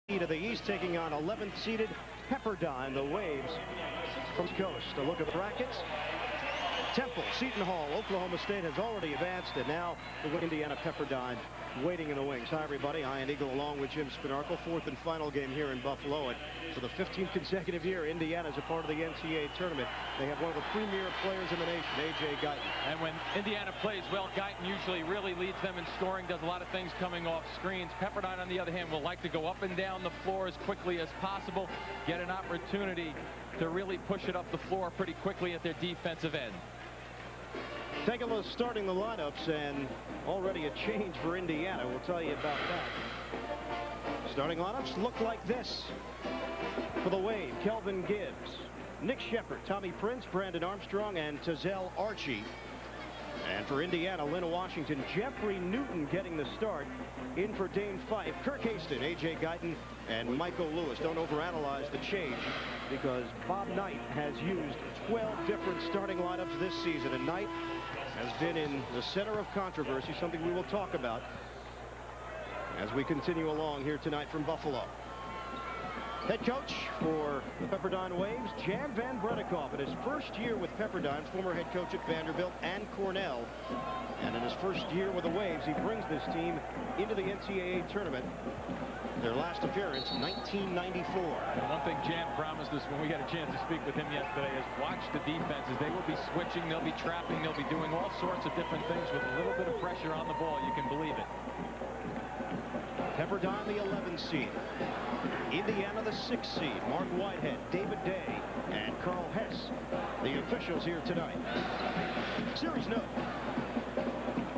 To the east, taking on 11th seeded Pepperdine, the Waves from the coast. A look at the brackets. Temple, Seton Hall, Oklahoma State has already advanced, and now the Indiana Pepperdine waiting in the wings. Hi, everybody. Ian Eagle along with Jim Spinarkle. Fourth and final game here in Buffalo. And for the 15th consecutive year, Indiana is a part of the NCAA tournament. They have one of the premier players in the nation, A.J. Guyton. And when Indiana plays well, Guyton usually really leads them in scoring, does a lot of things coming off screens. Pepperdine, on the other hand, will like to go up and down the floor as quickly as possible, get an opportunity to really push it up the floor pretty quickly at their defensive end. Take a look starting the lineups, and already a change for Indiana. We'll tell you about that. Starting lineups look like this. For the Wave, Kelvin Gibbs, Nick Shepard, Tommy Prince, Brandon Armstrong, and Tazell Archie. And for Indiana, Lynn Washington, Jeffrey Newton getting the start. In for Dane Fife, Kirk Haston, A.J. Guyton, and Michael Lewis. Don't overanalyze the change, because Bob Knight has used 12 different starting lineups this season, and Knight has been in the center of controversy, something we will talk about as we continue along here tonight from Buffalo. Head coach for the Pepperdine Waves, Jan Van Bredikoff, in his first year with Pepperdine, former head coach at Vanderbilt and Cornell. And in his first year with the Waves, he brings this team into the NCAA tournament. Their last appearance, 1994. And one thing Jan promised us when we got a chance to speak with him yesterday is watch the defenses. They will be switching, they'll be trapping, they'll be doing all sorts of different things with a little bit of pressure on the ball. You can believe it. Pepperdine, the 11th seed. Indiana, the 6th seed. Mark Whitehead, David Day, and Carl Hess, the officials here tonight. Series note.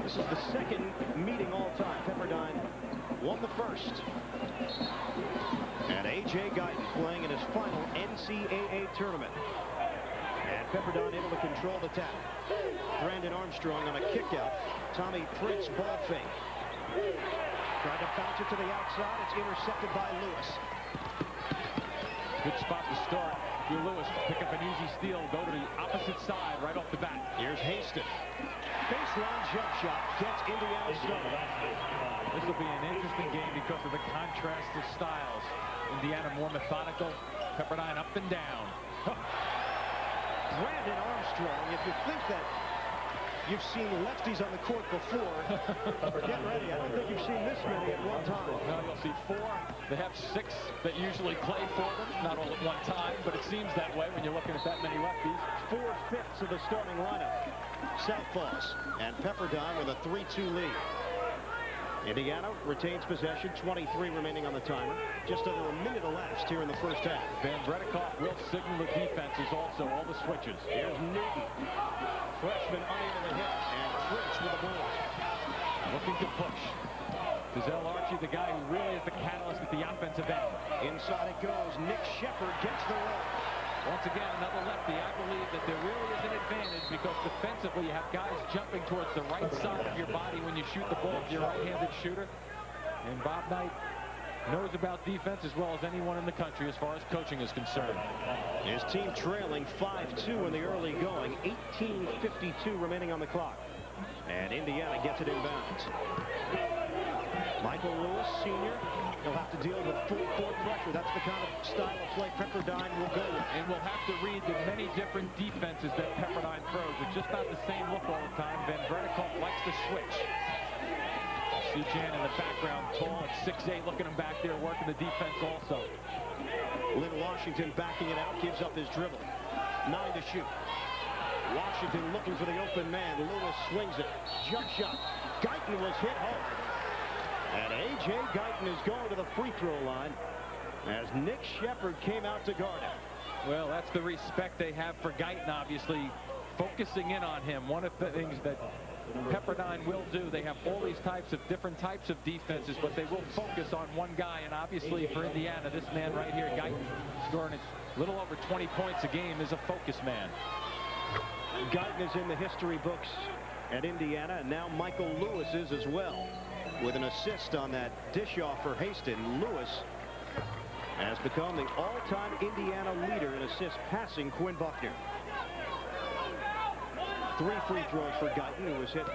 This is the second meeting all time. Pepperdine won the first. And A.J. Guyton playing in his final NCAA tournament. And Pepperdine able to control the tap. Brandon Armstrong on a kickout. Tommy Prince ball fake. Tried to bounce it to the outside. It's intercepted by Lewis. Good spot to start. Hugh Lewis pick up an easy steal, go to the opposite side right off the bat. Here's Haston. Baseline jump shot gets Indiana started. This will be an interesting game because of the contrast of styles. Indiana more methodical, Pepperdine up and down. Brandon Armstrong, if you think that you've seen lefties on the court before, get ready. I don't think you've seen this many at one time. No, you'll see 4. They have 6 that usually play for them, not all at one time, but it seems that way when you're looking at that many lefties. 4/5 of the starting lineup. Southpaws, and Pepperdine with a 3-2 lead. Indiana retains possession, 23 remaining on the timer. Just under a minute elapsed here in the first half. Van Bredikoff will signal the defenses also, all the switches. Here's Newton. Freshman unable to hit, and Prince with a ball. Looking to push. Tazell Archie, the guy who really is the catalyst at the offensive end. Inside it goes. Nick Shepard gets the roll. Once again, another lefty. I believe that there really is an advantage because defensively you have guys jumping towards the right side of your body when you shoot the ball if you're a right-handed shooter. And Bob Knight knows about defense as well as anyone in the country as far as coaching is concerned. His team trailing 5-2 in the early going. 18:52 remaining on the clock. And Indiana gets it inbounds. Michael Lewis, senior, he'll have to deal with full court pressure. That's the kind of style of play Pepperdine will go with. And we'll have to read the many different defenses that Pepperdine throws. It's just not the same look all the time. Van Bredikoff likes to switch. See Jan in the background, tall at 6'8", looking him back there, working the defense also. Lynn Washington backing it out, gives up his dribble. 9 to shoot. Washington looking for the open man. Lewis swings it. Jump shot. Guyton was hit hard. And A.J. Guyton is going to the free throw line as Nick Shepard came out to guard him. Well, that's the respect they have for Guyton, obviously, focusing in on him. One of the things that Pepperdine will do, they have all these different types of defenses, but they will focus on one guy. And obviously for Indiana, this man right here, Guyton, scoring a little over 20 points a game, is a focus man. Guyton is in the history books at Indiana, and now Michael Lewis is as well, with an assist on that dish off for Haston. Lewis has become the all-time Indiana leader in assists, passing Quinn Buckner. 3 free throws for Guyton, who was hit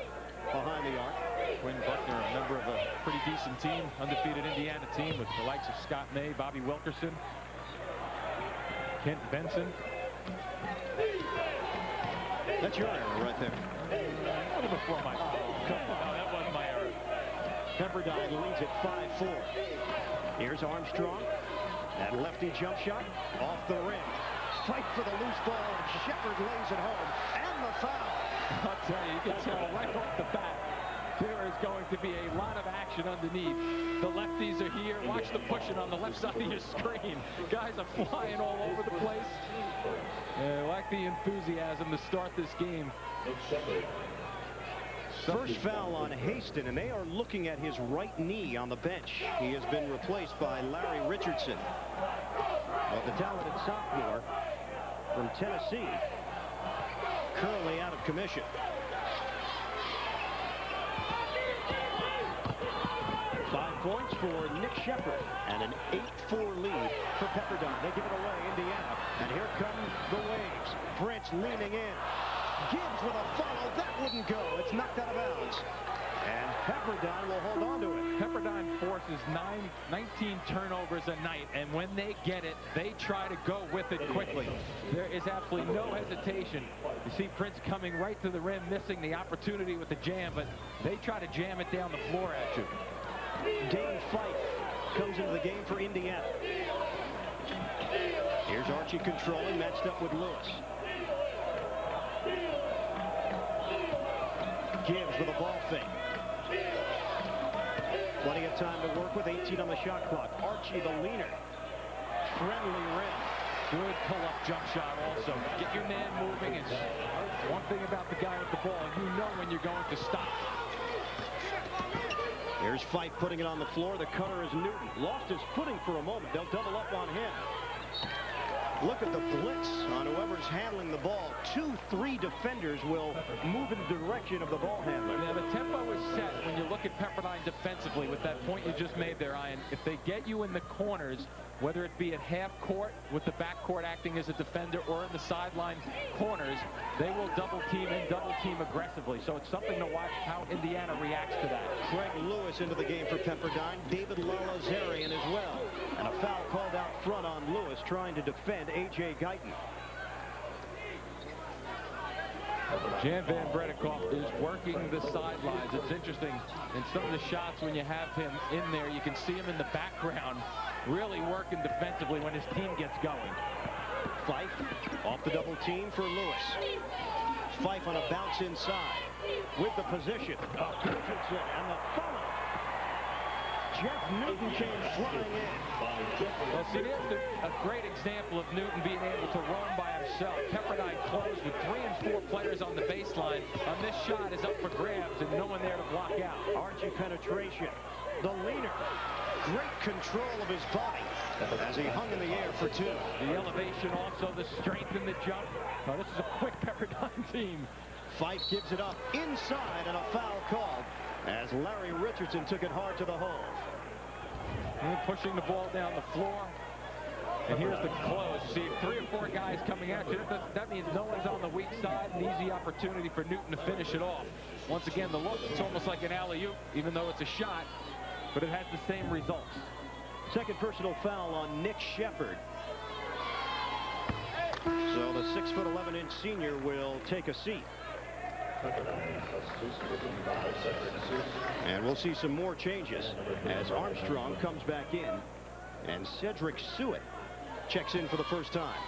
behind the arc. Quinn Buckner, a member of a pretty decent team, undefeated Indiana team with the likes of Scott May, Bobby Wilkerson, Kent Benson. That's your error right there. Before my no, that wasn't my error. Pepperdine leads it 5-4. Here's Armstrong. That lefty jump shot off the rim. Fight for the loose ball, and Shepard lays it home. And the foul. I'll tell you, you can tell right off the bat there is going to be a lot of action underneath. The lefties are here. Watch the pushing on the left side of your screen. Guys are flying all over the place. I like the enthusiasm to start this game. First foul on Haston, and they are looking at his right knee on the bench. He has been replaced by Larry Richardson. Well, the talented sophomore from Tennessee, currently out of commission. Points for Nick Shepard and an 8-4 lead for Pepperdine. They give it away, Indiana, and here come the Waves. Prince leaning in. Gibbs with a follow. That wouldn't go. It's knocked out of bounds. And Pepperdine will hold on to it. Pepperdine forces 19 turnovers a night, and when they get it, they try to go with it quickly. There is absolutely no hesitation. You see Prince coming right to the rim, missing the opportunity with the jam, but they try to jam it down the floor at you. Dane Fife comes into the game for Indiana. Here's Archie controlling, matched up with Lewis. Gibbs with a ball fake. Plenty of time to work with, 18 on the shot clock. Archie the leaner. Friendly rim. Good pull-up jump shot also. Get your man moving. It's one thing about the guy with the ball. You know when you're going to stop. Here's Fife putting it on the floor. The cutter is Newton. Lost his footing for a moment. They'll double up on him. Look at the blitz on whoever's handling the ball. 2-3 defenders will move in the direction of the ball handler. Now the tempo is set when you look at Pepperdine defensively with that point you just made there, Ian. If they get you in the corners, whether it be at half court with the back court acting as a defender or in the sideline corners, they will double team and double team aggressively. So it's something to watch how Indiana reacts to that. Craig Lewis into the game for Pepperdine. David Lalazarian as well. And a foul called out front on Lewis trying to defend A.J. Guyton. Jan Van Bredikoff is working the sidelines. It's interesting. In some of the shots when you have him in there, you can see him in the background really working defensively when his team gets going. Fife off the double team for Lewis. Fife on a bounce inside with the position. Richardson and the follow. Jeff Newton came flying in. Well, see, there's a great example of Newton being able to run by himself. Pepperdine closed with 3 and 4 players on the baseline. On this shot is up for grabs and no one there to block out. Archie penetration. The leaner. Great control of his body as he hung in the air for 2. The elevation, also the strength in the jump. Oh, this is a quick Pepperdine team. Fife gives it up inside and a foul called as Larry Richardson took it hard to the hole. And pushing the ball down the floor. And here's the close. See, 3 or 4 guys coming at you. That means no one's on the weak side. An easy opportunity for Newton to finish it off. Once again, the look, it's almost like an alley-oop, even though it's a shot, but it has the same results. Second personal foul on Nick Shepard. So the 6'11" senior will take a seat. And we'll see some more changes as Armstrong comes back in and Cedric Suet checks in for the first time.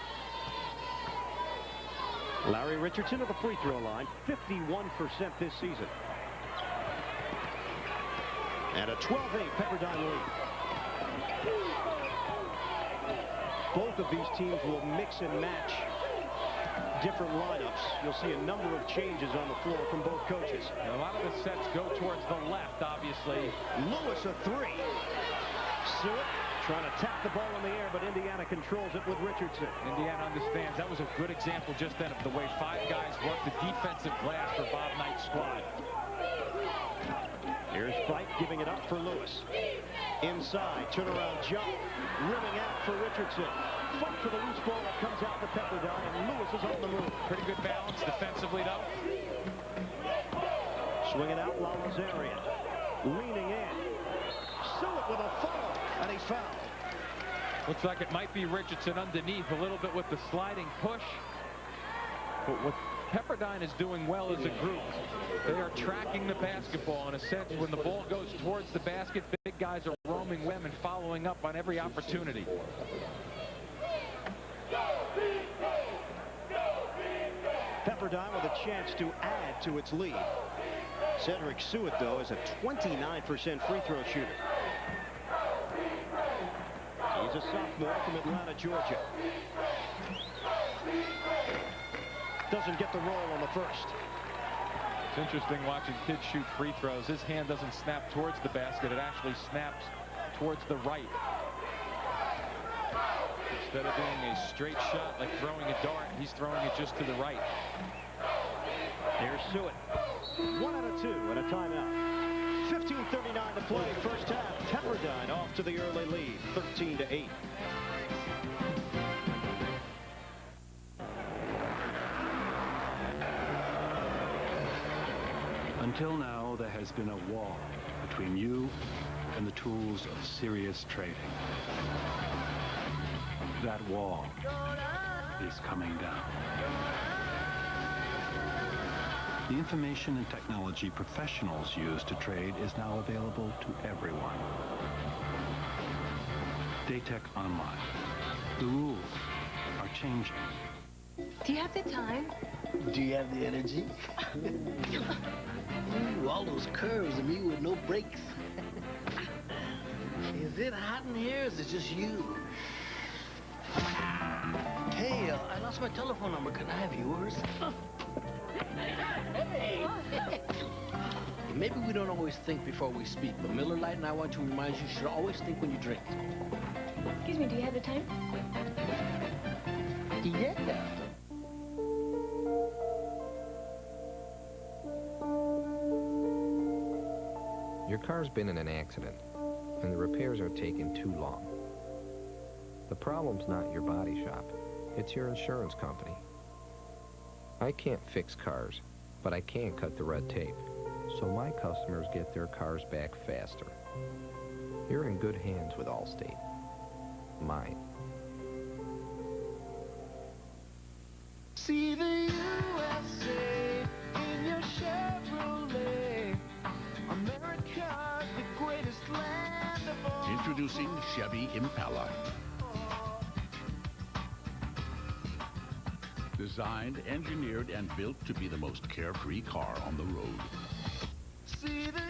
Larry Richardson at the free throw line, 51% this season. And a 12-8 Pepperdine lead. Both of these teams will mix and match different lineups. You'll see a number of changes on the floor from both coaches. And a lot of the sets go towards the left, obviously. Lewis a 3. Suet trying to tap the ball in the air, but Indiana controls it with Richardson. Indiana understands. That was a good example just then of the way 5 guys work the defensive glass for Bob Knight's squad. Here's Fife giving it up for Lewis. Inside, turnaround jump, rimming out for Richardson. Fight for the loose ball that comes out to Pepperdine, and Lewis is on the move. Pretty good balance defensively, though. Swinging out, Lalazarian. Leaning in. Stewart with a follow, and he fouled. Looks like it might be Richardson underneath a little bit with the sliding push. But what Pepperdine is doing well as a group, they are tracking the basketball in a sense. When the ball goes towards the basket, big guys are roaming them and following up on every opportunity. Pepperdine with a chance to add to its lead. Cedric Stewart, though, is a 29% free throw shooter. He's a sophomore from Atlanta, Georgia. Doesn't get the roll on the first. It's interesting watching kids shoot free throws. His hand doesn't snap towards the basket. It actually snaps towards the right. Instead of being a straight shot like throwing a dart, he's throwing it just to the right. Here's Stewart. 1 out of 2 and a timeout. 15:39 to play, first half. Pepperdine off to the early lead, 13-8. Until now, there has been a wall between you and the tools of serious trading. That wall is coming down. The information and technology professionals use to trade is now available to everyone. Daytech Online. The rules are changing. Do you have the time? Do you have the energy? Ooh, all those curves and me with no brakes. Is it hot in here or is it just you? Hey, I lost my telephone number. Can I have yours? Hey! Maybe we don't always think before we speak, but Miller Lite and I want to remind you should always think when you drink. Excuse me, do you have the time? Yeah. Your car's been in an accident, and the repairs are taking too long. The problem's not your body shop, it's your insurance company. I can't fix cars, but I can cut the red tape, so my customers get their cars back faster. You're in good hands with Allstate. Mine. See the USA in your Chevrolet. America's the greatest land of all. Introducing Chevy Impala. Designed, engineered, and built to be the most carefree car on the road. See the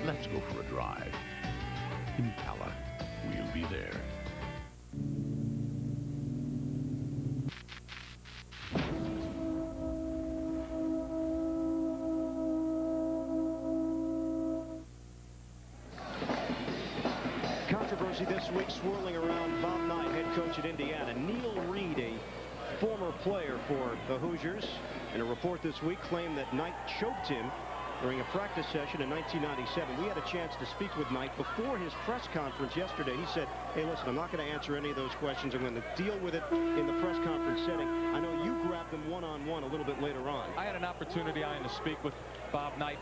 Let's go for a drive. Impala. We'll be there. Controversy this week swirling around Bob Knight, head coach at Indiana. Neil Reed, a former player for the Hoosiers, in a report this week claimed that Knight choked him during a practice session in 1997. We had a chance to speak with Knight before his press conference yesterday. He said, hey, listen, I'm not going to answer any of those questions. I'm going to deal with it in the press conference setting. I know you grabbed them one-on-one a little bit later on. I had an opportunity, Ian, to speak with Bob Knight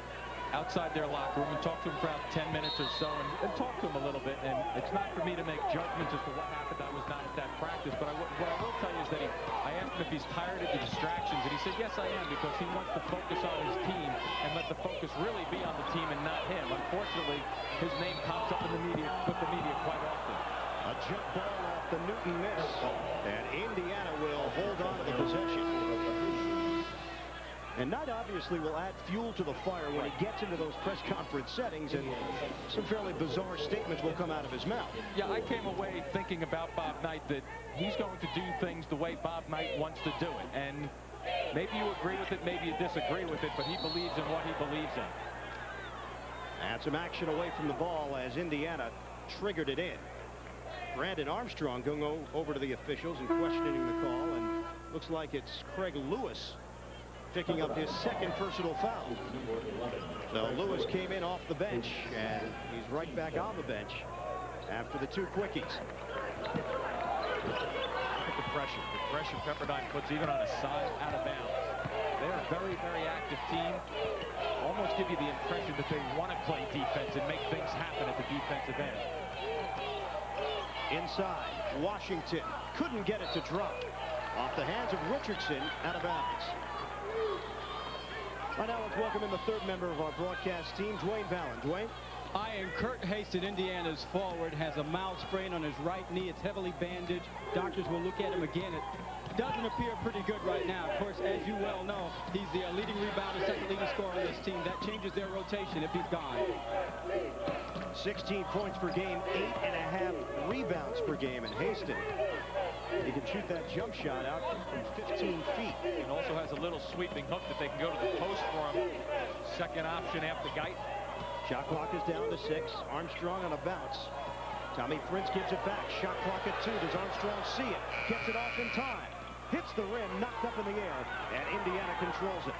outside their locker room and talk to him for about 10 minutes or so and talk to him a little bit. And it's not for me to make judgments as to what happened. I was not at that practice. But what I will tell you is that I asked him if he's tired of the distractions. And he said, yes, I am, because he wants to focus on his team and let the focus really be on the team and not him. Unfortunately, his name pops up in the media, with the media quite often. A jump ball off the Newton miss. And Indiana will hold on to the possession. And Knight obviously will add fuel to the fire when he gets into those press conference settings, and some fairly bizarre statements will come out of his mouth. Yeah, I came away thinking about Bob Knight that he's going to do things the way Bob Knight wants to do it. And maybe you agree with it, maybe you disagree with it, but he believes in what he believes in. And some action away from the ball as Indiana triggered it in. Brandon Armstrong going over to the officials and questioning the call, and looks like it's Craig Lewis picking up his second personal foul. So Lewis came in off the bench, and he's right back on the bench after the two quickies. Look at the pressure. The pressure Pepperdine puts even on a side out of bounds. They're a very, very active team. Almost give you the impression that they want to play defense and make things happen at the defensive end. Inside, Washington couldn't get it to drop. Off the hands of Richardson, out of bounds. Right now, let's welcome in the third member of our broadcast team, Dwayne Ballin. Dwayne? And Kirk Haston, Indiana's forward, has a mild sprain on his right knee. It's heavily bandaged. Doctors will look at him again. It doesn't appear pretty good right now. Of course, as you well know, he's the leading rebounder, second leading scorer on this team. That changes their rotation if he's gone. 16 points per game, 8.5 rebounds per game. And Haston, he can shoot that jump shot out from 15 feet. And also has a little sweeping hook that they can go to the post for him. Second option after Guyton. Shot clock is down to 6. Armstrong on a bounce. Tommy Prince gives it back. Shot clock at 2. Does Armstrong see it? Gets it off in time. Hits the rim, knocked up in the air, and Indiana controls it.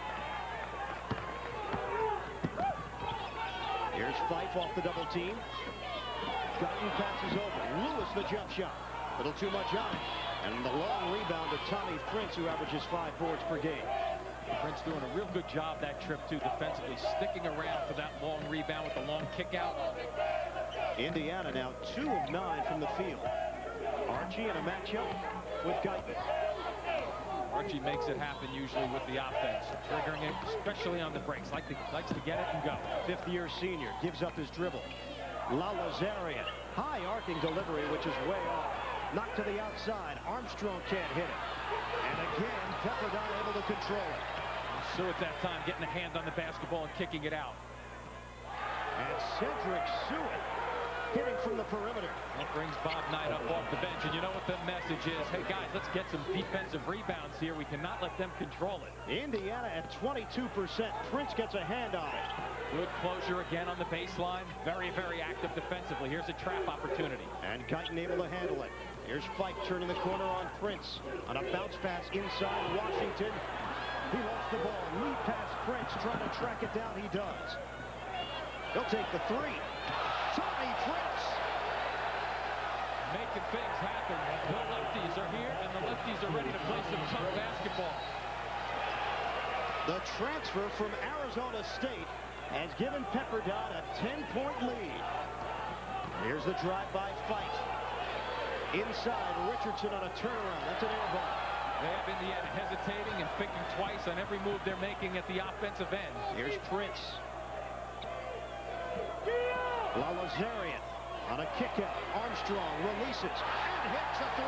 Here's Fife off the double team. Guyton passes over. Lewis the jump shot. Little too much on it. And the long rebound to Tommy Prince, who averages 5 boards per game. Prince doing a real good job that trip, too, defensively, sticking around for that long rebound with the long kick out. Indiana now 2 of 9 from the field. Archie in a matchup with Guyton. Archie makes it happen usually with the offense, triggering it, especially on the breaks. Likes to get it and go. Fifth-year senior gives up his dribble. Lazarian, high arcing delivery, which is way off. Knocked to the outside. Armstrong can't hit it. And again, Pepperdine able to control it. So at that time, getting a hand on the basketball and kicking it out. And Cedric Sewell hitting from the perimeter. That brings Bob Knight up off the bench. And you know what the message is? Hey, guys, let's get some defensive rebounds here. We cannot let them control it. Indiana at 22%. Prince gets a hand on it. Good closure again on the baseline. Very, very active defensively. Here's a trap opportunity. And Guyton able to handle it. Here's Fife turning the corner on Prince. On a bounce pass inside Washington. He lost the ball. Lead pass Prince trying to track it down. He does. He'll take the 3. Tommy Prince. Making things happen. The lefties are here, and the lefties are ready to play some tough basketball. The transfer from Arizona State has given Pepperdine a 10-point lead. Here's the drive by Fife. Inside, Richardson on a turnaround. That's an air ball. They have Indiana hesitating and thinking twice on every move they're making at the offensive end. Here's Prince. Lazarian on a kick out. Armstrong releases and hits a 3.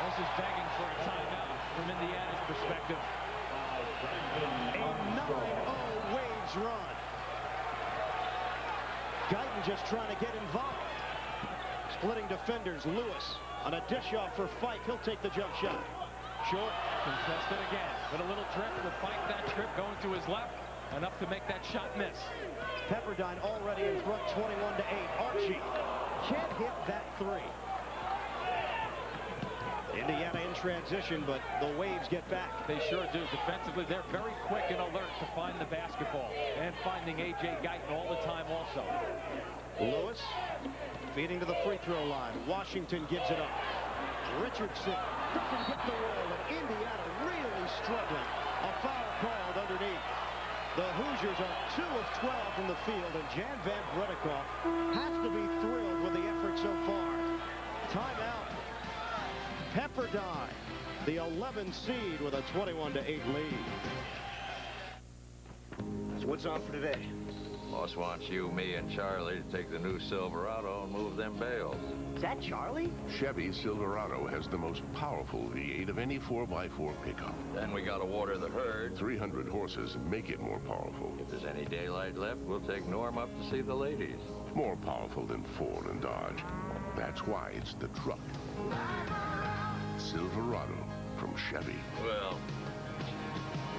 This is begging for a timeout from Indiana's perspective. A 9-0 Waves run. Guyton just trying to get involved. Splitting defenders. Lewis on a dish off for Fife. He'll take the jump shot. Short. Contested again. But a little trip to fight that trip going to his left. Enough to make that shot miss. Pepperdine already in front 21-8. Archie can't hit that 3. Indiana in transition, but the Waves get back. They sure do. Defensively, they're very quick and alert to find the basketball. And finding A.J. Guyton all the time also. Lewis feeding to the free throw line. Washington gives it up. Richardson doesn't hit the wall, and Indiana really struggling. A foul called underneath. The Hoosiers are 2 of 12 from the field, and Jan Van Bredikoff has to be thrilled with the effort so far. Timeout. Pepperdine, the 11 seed with a 21-8 lead. So what's on for today? Boss wants you, me, and Charlie to take the new Silverado and move them bales. Is that Charlie? Chevy Silverado has the most powerful V8 of any 4x4 pickup. Then we gotta water the herd. 300 horses make it more powerful. If there's any daylight left, we'll take Norm up to see the ladies. More powerful than Ford and Dodge. That's why it's the truck. Silverado from Chevy. Well,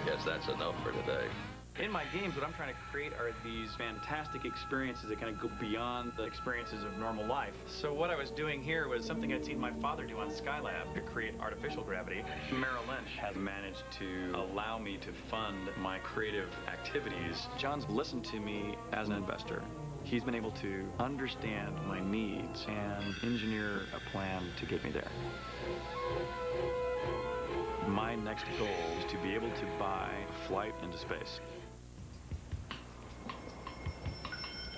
guess that's enough for today. In my games, what I'm trying to create are these fantastic experiences that kind of go beyond the experiences of normal life. So what I was doing here was something I'd seen my father do on Skylab to create artificial gravity. Merrill Lynch has managed to allow me to fund my creative activities. John's listened to me as an investor. He's been able to understand my needs and engineer a plan to get me there. My next goal is to be able to buy a flight into space.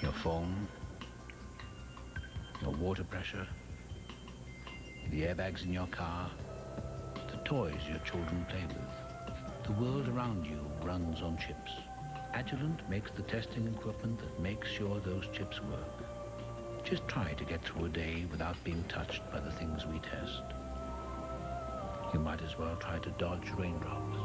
Your phone, your water pressure, the airbags in your car, the toys your children play with. The world around you runs on chips. Agilent makes the testing equipment that makes sure those chips work. Just try to get through a day without being touched by the things we test. You might as well try to dodge raindrops.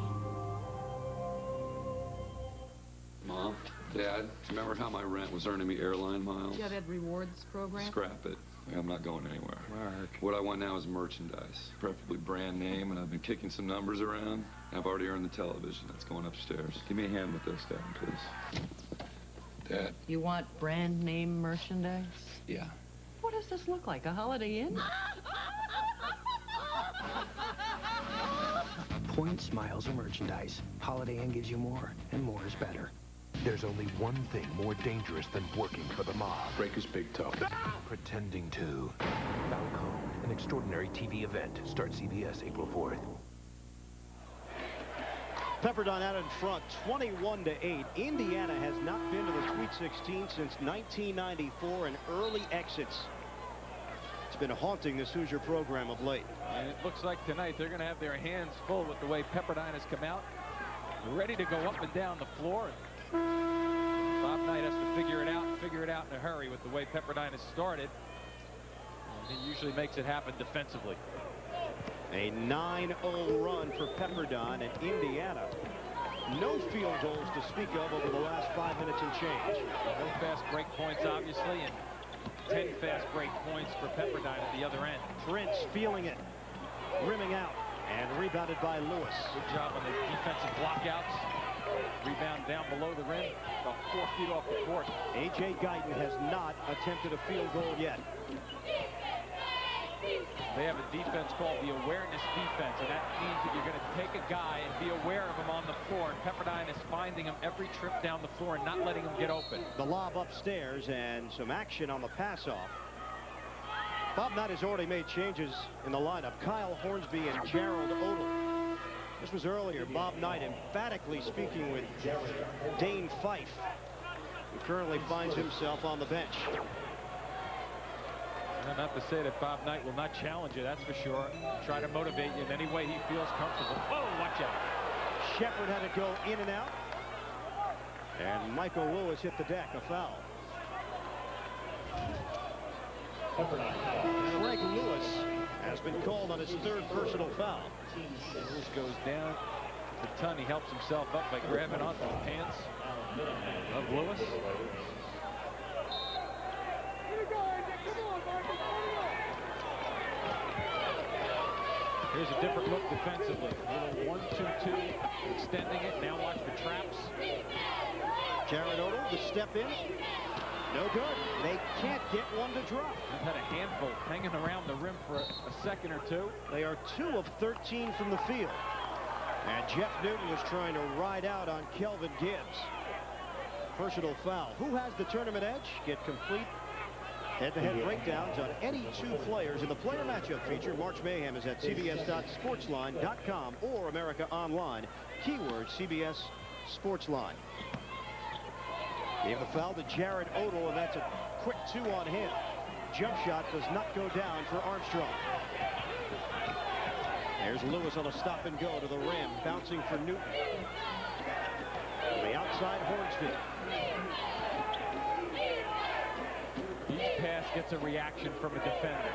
Mom, Dad, do you remember how my rent was earning me airline miles? Do you have that rewards program? Scrap it. I'm not going anywhere. Mark. What I want now is merchandise, preferably brand name, and I've been kicking some numbers around. I've already earned the television. That's going upstairs. Give me a hand with this, Dad, please. Dad. You want brand name merchandise? Yeah. What does this look like, a Holiday Inn? Points, miles, or merchandise. Holiday Inn gives you more, and more is better. There's only one thing more dangerous than working for the mob. Break his big toe. Pretending to. Balcom, an extraordinary TV event. Starts CBS April 4th. Pepperdine out in front, 21-8. Indiana has not been to the Sweet 16 since 1994, and early exits. It's been haunting this Hoosier program of late. And it looks like tonight they're going to have their hands full with the way Pepperdine has come out. Ready to go up and down the floor. Bob Knight has to figure it out in a hurry with the way Pepperdine has started. And he usually makes it happen defensively. A 9-0 run for Pepperdine, and Indiana. No field goals to speak of over the last 5 minutes and change. No fast break points, obviously, and 10 fast break points for Pepperdine at the other end. Prince feeling it, rimming out, and rebounded by Lewis. Good job on the defensive blockouts. Rebound down below the rim, about 4 feet off the court. A.J. Guyton has not attempted a field goal yet. They have a defense called the awareness defense, and that means that you're going to take a guy and be aware of him on the floor. And Pepperdine is finding him every trip down the floor and not letting him get open. The lob upstairs and some action on the pass-off. Bob Knight has already made changes in the lineup. Kyle Hornsby and Gerald Odell. This was earlier. Bob Knight emphatically speaking with Dane Fife, who currently finds himself on the bench. Not to say that Bob Knight will not challenge you, that's for sure. Try to motivate you in any way he feels comfortable. Oh, watch out. Shepard had to go in and out. And Michael Lewis hit the deck, a foul. Greg Lewis has been called on his 3rd personal foul. Lewis goes down the ton. He helps himself up by grabbing onto the pants of Lewis. Here's a different look defensively. A little 1-2-2, extending it. Now watch the traps. Jared Odell, the step in. No good. They can't get one to drop. They've had a handful hanging around the rim for a second or two. They are 2 of 13 from the field. And Jeff Newton was trying to ride out on Kelvin Gibbs. Personal foul. Who has the tournament edge? Get complete head-to-head breakdowns on any 2 players in the player matchup feature. March Mayhem is at cbs.sportsline.com or America Online. Keyword CBS Sportsline. Gave the foul to Jared Odell, and that's a quick 2 on him. Jump shot does not go down for Armstrong. There's Lewis on a stop and go to the rim, bouncing for Newton. On the outside, Hornsby. Each pass gets a reaction from a defender,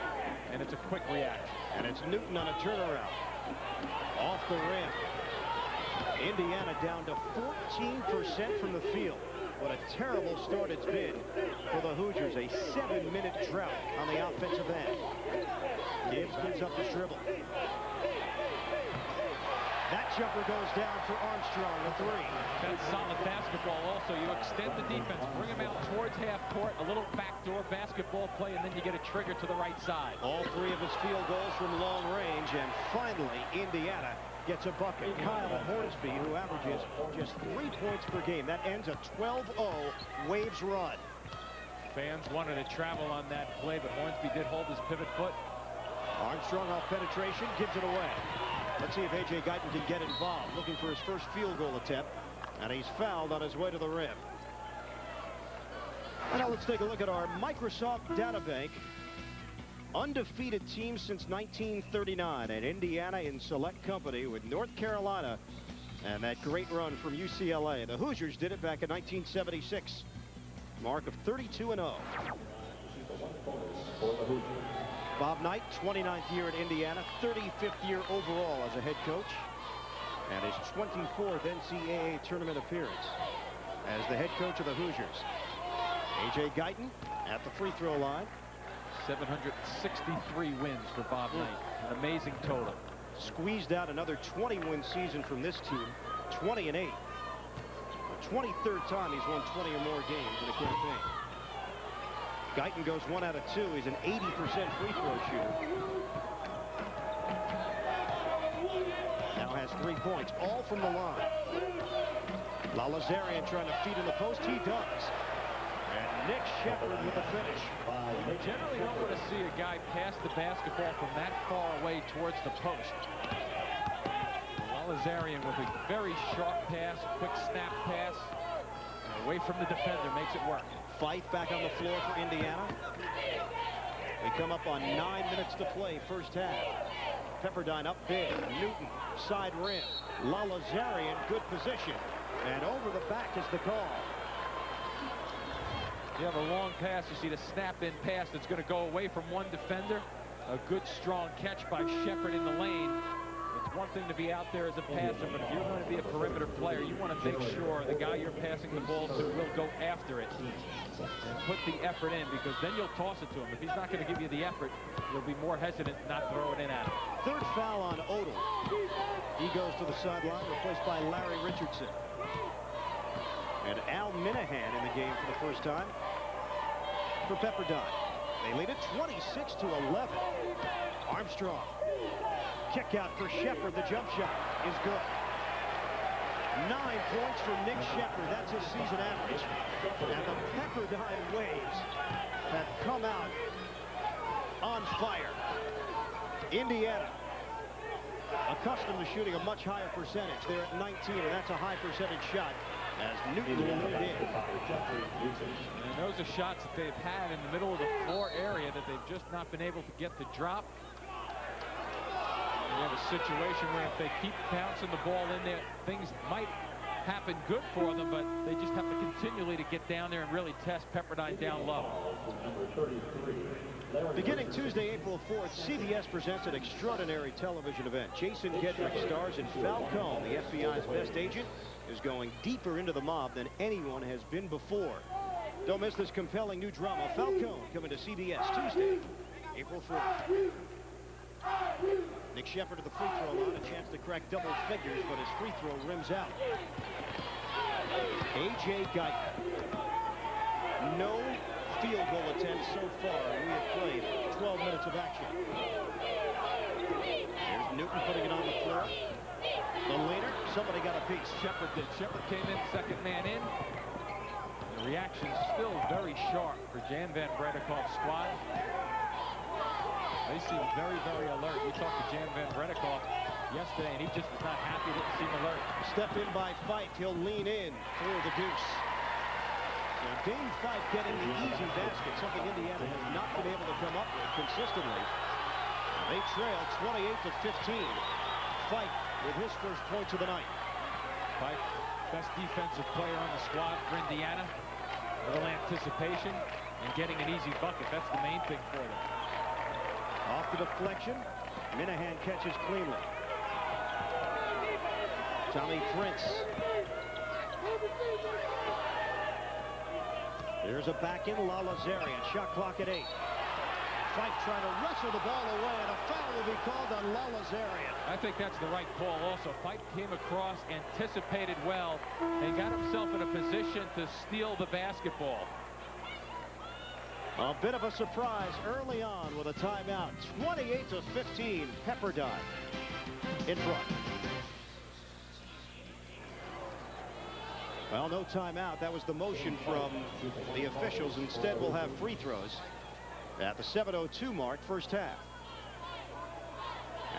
and it's a quick reaction. And it's Newton on a turnaround. Off the rim. Indiana down to 14% from the field. What a terrible start it's been for the Hoosiers. A 7-minute drought on the offensive end. Gibbs gives up the dribble. That jumper goes down for Armstrong, a 3. That's solid basketball also. You extend the defense, bring him out towards half court, a little backdoor basketball play, and then you get a trigger to the right side. All 3 of his field goals from long range, and finally Indiana gets a bucket. Kyle Hornsby, who averages just 3 points per game. That ends a 12-0 Waves run. Fans wanted to travel on that play, but Hornsby did hold his pivot foot. Armstrong off penetration, gives it away. Let's see if A.J. Guyton can get involved. Looking for his first field goal attempt, and he's fouled on his way to the rim. And now let's take a look at our Microsoft Databank. Undefeated team since 1939, and Indiana in select company with North Carolina and that great run from UCLA. The Hoosiers did it back in 1976. Mark of 32-0. Bob Knight, 29th year at Indiana, 35th year overall as a head coach, and his 24th NCAA tournament appearance as the head coach of the Hoosiers. A.J. Guyton at the free throw line. 763 wins for Bob Knight. An amazing total. Squeezed out another 20-win season from this team, 20-8. The 23rd time he's won 20 or more games in a campaign. Guyton goes 1 out of 2. He's an 80% free throw shooter. Now has 3 points, all from the line. Lalazarian trying to feed in the post. He does. And Nick Shepard with the finish. You generally don't want to see a guy pass the basketball from that far away towards the post. Lalazarian with a very sharp pass, quick snap pass, and away from the defender, makes it work. Fife back on the floor for Indiana. They come up on 9 minutes to play, first half. Pepperdine up big. Newton, side rim. Lalazarian, good position. And over the back is the call. You have a long pass. You see the snap-in pass that's going to go away from one defender. A good, strong catch by Shepard in the lane. It's one thing to be out there as a passer, but if you're going to be a perimeter player, you want to make sure the guy you're passing the ball to will go after it and put the effort in, because then you'll toss it to him. If he's not going to give you the effort, you'll be more hesitant to not throw it in at him. Third foul on Odell. He goes to the sideline, replaced by Larry Richardson. And Al Minahan in the game for the first time for Pepperdine. They lead it 26-11. Armstrong. Kick out for Shepard. The jump shot is good. 9 points for Nick Shepard. That's his season average. And the Pepperdine Waves have come out on fire. Indiana, accustomed to shooting a much higher percentage. They're at 19, and that's a high percentage shot as Newton will lead in. And those are shots that they've had in the middle of the floor area that they've just not been able to get the drop. You have a situation where if they keep bouncing the ball in there, things might happen good for them, but they just have to continually to get down there and really test Pepperdine down low. Beginning Tuesday, April 4th, CBS presents an extraordinary television event. Jason Gedrick stars in Falcone, the FBI's best agent, is going deeper into the mob than anyone has been before. Don't miss this compelling new drama, Falcone, coming to CBS Tuesday, April 4th. Nick Shepard at the free throw line, a chance to crack double figures, but his free throw rims out. A.J. Guyton. No field goal attempts so far. We have played 12 minutes of action. There's Newton putting it on the floor. The leader, somebody got a piece. Shepard did. Shepard came in, second man in. The reaction still very sharp for Jan Van Bredekoff's squad. They seem very, very alert. We talked to Jan Van Bredekoff yesterday, and he just was not happy, didn't seem alert. Step in by Fife. He'll lean in for the deuce. So Dane Fife getting the easy basket, something Indiana has not been able to come up with consistently. They trail 28-15. Fife with his first points of the night. Fife, best defensive player on the squad for Indiana. A little anticipation and getting an easy bucket. That's the main thing for them. Off the deflection, Minahan catches cleanly. Tommy Prince. There's a back in Lalazarian. Shot clock at 8. Fife trying to wrestle the ball away, and a foul will be called on Lalazarian. I think that's the right call also. Fife came across, anticipated well, and got himself in a position to steal the basketball. A bit of a surprise early on with a timeout. 28-15, Pepperdine in front. Well, no timeout. That was the motion from the officials. Instead, we'll have free throws at the 7:02 mark, first half.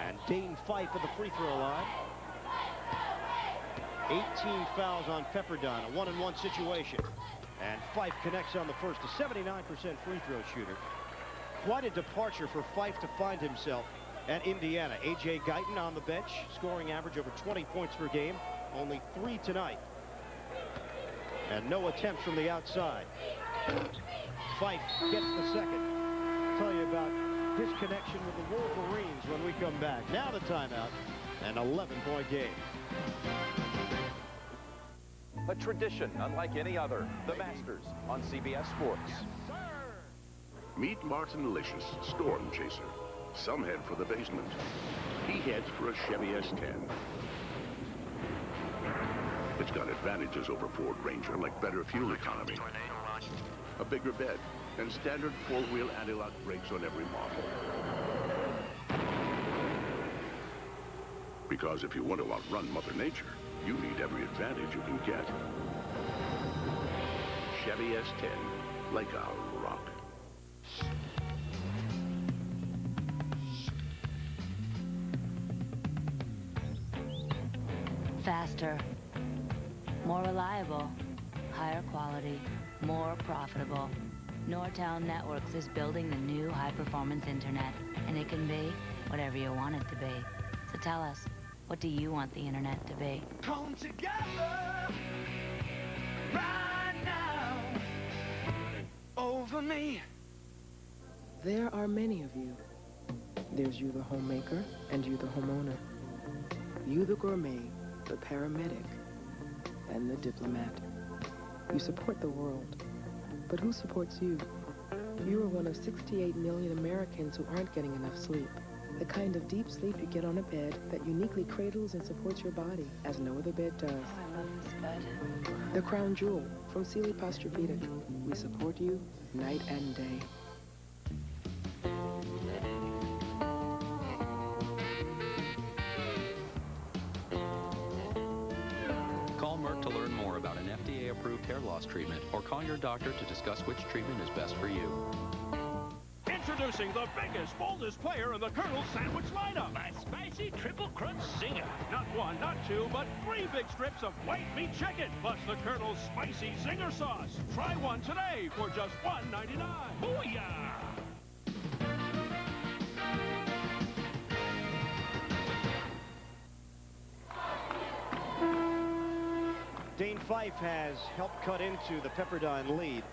And Dane Fife at the free throw line. 18 fouls on Pepperdine, a 1-and-1 situation. And Fife connects on the first, a 79% free throw shooter. Quite a departure for Fife to find himself at Indiana. A.J. Guyton on the bench, scoring average over 20 points per game, only 3 tonight. And no attempts from the outside. Fife gets the second. I'll tell you about disconnection with the Wolverines when we come back. Now the timeout, an 11-point game. A tradition unlike any other. The Masters on CBS Sports. Meet Martin Licious, Storm Chaser. Some head for the basement. He heads for a Chevy S10. It's got advantages over Ford Ranger, like better fuel economy, a bigger bed, and standard four-wheel anti-lock brakes on every model. Because if you want to outrun Mother Nature, you need every advantage you can get. Chevy S10, like our rock. Faster, more reliable, higher quality, more profitable. Nortel Networks is building the new high-performance internet, and it can be whatever you want it to be. So tell us, what do you want the internet to be? Come together right now over me. There are many of you. There's you, the homemaker, and you, the homeowner. You, the gourmet, the paramedic, and the diplomat. You support the world, but who supports you? You are one of 68 million Americans who aren't getting enough sleep. The kind of deep sleep you get on a bed that uniquely cradles and supports your body as no other bed does. I love this bed. The Crown Jewel from Sealy Posturepedic. We support you night and day. Call Merck to learn more about an FDA-approved hair loss treatment, or call your doctor to discuss which treatment is best for you. Introducing the biggest, boldest player in the Colonel's Sandwich lineup. My spicy triple crunch zinger. Not one, not two, but 3 big strips of white meat chicken, plus the Colonel's spicy zinger sauce. Try one today for just $1.99. Booyah! Dane Fife has helped cut into the Pepperdine lead.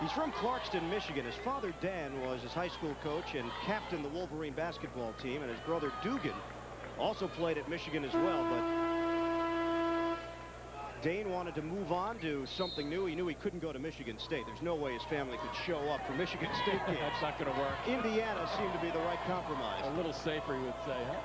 He's from Clarkston, Michigan. His father, Dan, was his high school coach and captained the Wolverine basketball team, and his brother, Dugan, also played at Michigan as well. But Dane wanted to move on to something new. He knew he couldn't go to Michigan State. There's no way his family could show up for Michigan State games. That's not going to work. Indiana seemed to be the right compromise. A little safer, you would say, huh?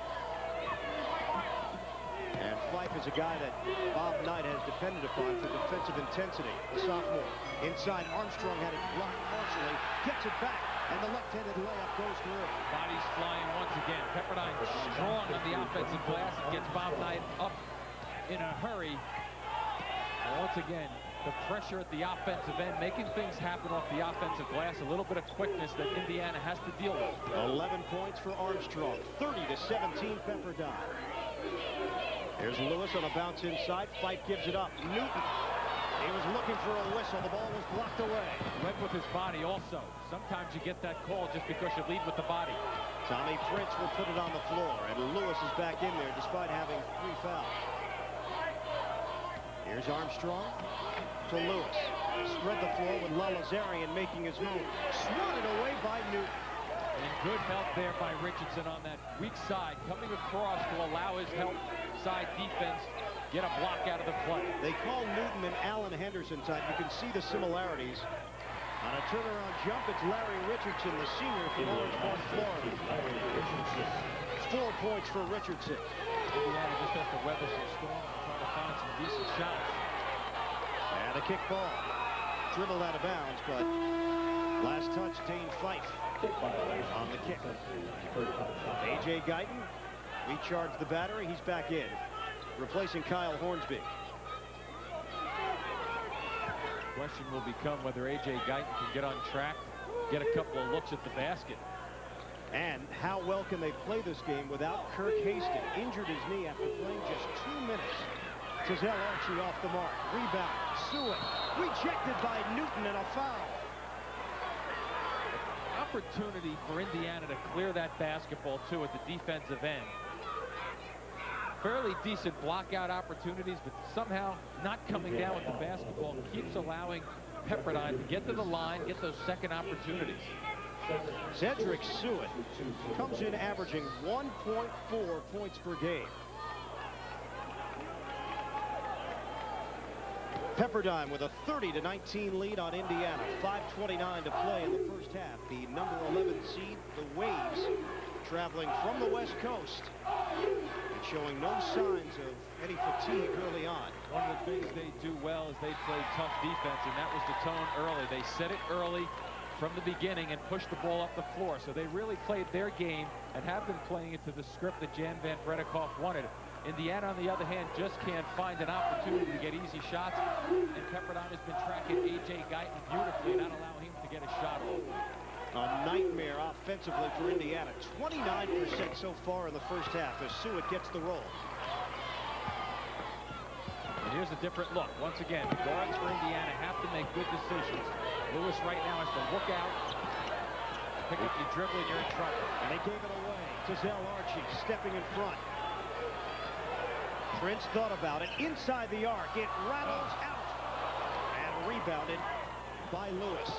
And Fife is a guy that Bob Knight has depended upon for defensive intensity. The sophomore. Inside, Armstrong had it blocked partially. Gets it back, and the left-handed layup goes through. Bodies flying once again. Pepperdine strong on the offensive glass and gets Bob Knight up in a hurry. And once again, the pressure at the offensive end, making things happen off the offensive glass. A little bit of quickness that Indiana has to deal with. 11 points for Armstrong. 30-17 Pepperdine. Here's Lewis on a bounce inside. Fife gives it up. Newton. He was looking for a whistle. The ball was blocked away. Led with his body also. Sometimes you get that call just because you lead with the body. Tommy Prince will put it on the floor, and Lewis is back in there despite having 3 fouls. Here's Armstrong to Lewis. Spread the floor with Lalazarian making his move. Swatted away by Newton. And good help there by Richardson on that weak side. Coming across to allow his help side defense get a block out of the play. They call Newton an Allen Henderson type. You can see the similarities. On a turnaround jump, it's Larry Richardson, the senior from Orange Park, Florida. 4 points for Richardson. Indiana just has to weather some storms and try to find some decent shots. And a kick ball. Dribbled out of bounds, but last touch, Dane Fife on the kick. A.J. Guyton recharged the battery. He's back in, replacing Kyle Hornsby. Question will become whether A.J. Guyton can get on track, get a couple of looks at the basket. And how well can they play this game without Kirk Haston? Injured his knee after playing just 2 minutes. Giselle Archie off the mark. Rebound. Seward. Rejected by Newton and a foul. Opportunity for Indiana to clear that basketball, too, at the defensive end. Fairly decent block-out opportunities, but somehow not coming down with the basketball keeps allowing Pepperdine to get to the line, get those second opportunities. Cedric Seward comes in averaging 1.4 points per game. Pepperdine with a 30-19 lead on Indiana. 5:29 to play in the first half. The number 11 seed, the Waves, traveling from the West Coast and showing no signs of any fatigue early on. One of the things they do well is they play tough defense, and that was the tone early. They set it early from the beginning and pushed the ball up the floor. So they really played their game and have been playing it to the script that Jan Van Bredikoff wanted. Indiana, on the other hand, just can't find an opportunity to get easy shots, and Pepperdine has been tracking A.J. Guyton beautifully, not allowing him to get a shot off. A nightmare offensively for Indiana. 29% so far in the first half as Seward gets the roll. And here's a different look. Once again, the guards for Indiana have to make good decisions. Lewis right now has to look out. Pick up your dribble and you're in trouble. And they gave it away. Giselle Archie stepping in front. Prince thought about it. Inside the arc. It rattles out. And rebounded by Lewis.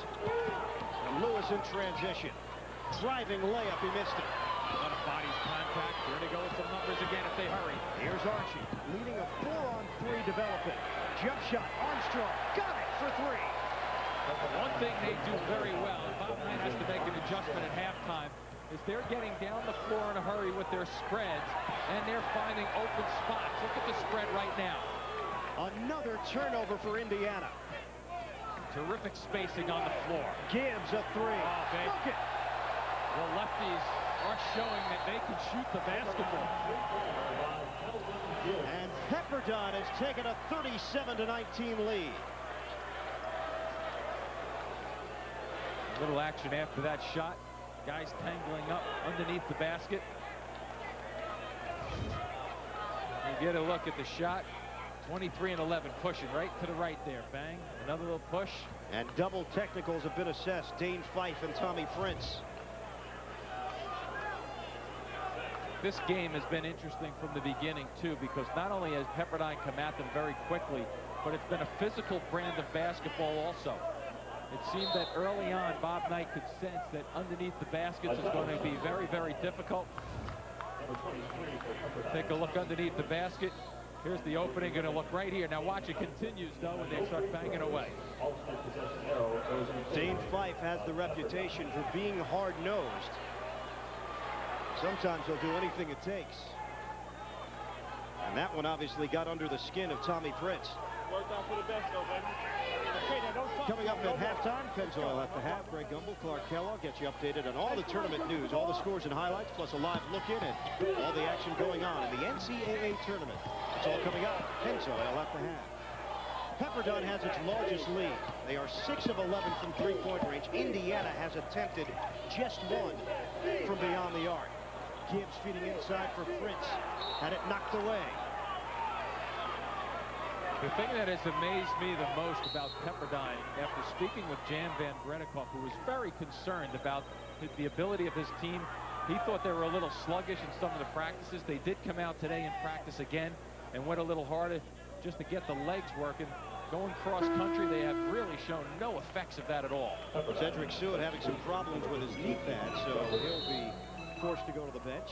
And Lewis in transition. Driving layup. He missed it. A lot of bodies contact. They're going to go with some numbers again if they hurry. Here's Archie leading a 4-on-3 development. Jump shot. Armstrong got it for 3. One thing they do very well, and Bob Knight has to make an adjustment at halftime, is they're getting down the floor in a hurry with their spreads, and they're finding open spots. Look at the spread right now. Another turnover for Indiana. Terrific spacing on the floor. Gibbs a 3. Oh, Bucket. The lefties are showing that they can shoot the basketball. And Pepperdine has taken a 37-19 lead. A little action after that shot. Guys tangling up underneath the basket. You get a look at the shot. 23-11, pushing right to the right there. Bang, another little push. And double technicals have been assessed. Dane Fife and Tommy Prince. This game has been interesting from the beginning, too, because not only has Pepperdine come at them very quickly, but it's been a physical brand of basketball also. It seemed that early on, Bob Knight could sense that underneath the baskets is going to be very, very difficult. Take a look underneath the basket. Here's the opening, going to look right here. Now watch, it continues, though, when they start banging away. Dane Fife has the reputation for being hard-nosed. Sometimes he'll do anything it takes. And that one obviously got under the skin of Tommy Prince. Worked out for the best, though, baby. Coming up at halftime, Pennzoil at the half. Greg Gumbel, Clark Kellogg gets you updated on all the tournament news, all the scores and highlights, plus a live look-in and all the action going on in the NCAA tournament. It's all coming up. Pennzoil at the half. Pepperdine has its largest lead. They are 6 of 11 from three-point range. Indiana has attempted just 1 from beyond the arc. Gibbs feeding inside for Prince. Had it knocked away. The thing that has amazed me the most about Pepperdine, after speaking with Jan Van Bredikoff, who was very concerned about the ability of his team, he thought they were a little sluggish in some of the practices. They did come out today and practice again and went a little harder just to get the legs working. Going cross-country, they have really shown no effects of that at all. Cedric Seward having some problems with his knee pad, so he'll be forced to go to the bench.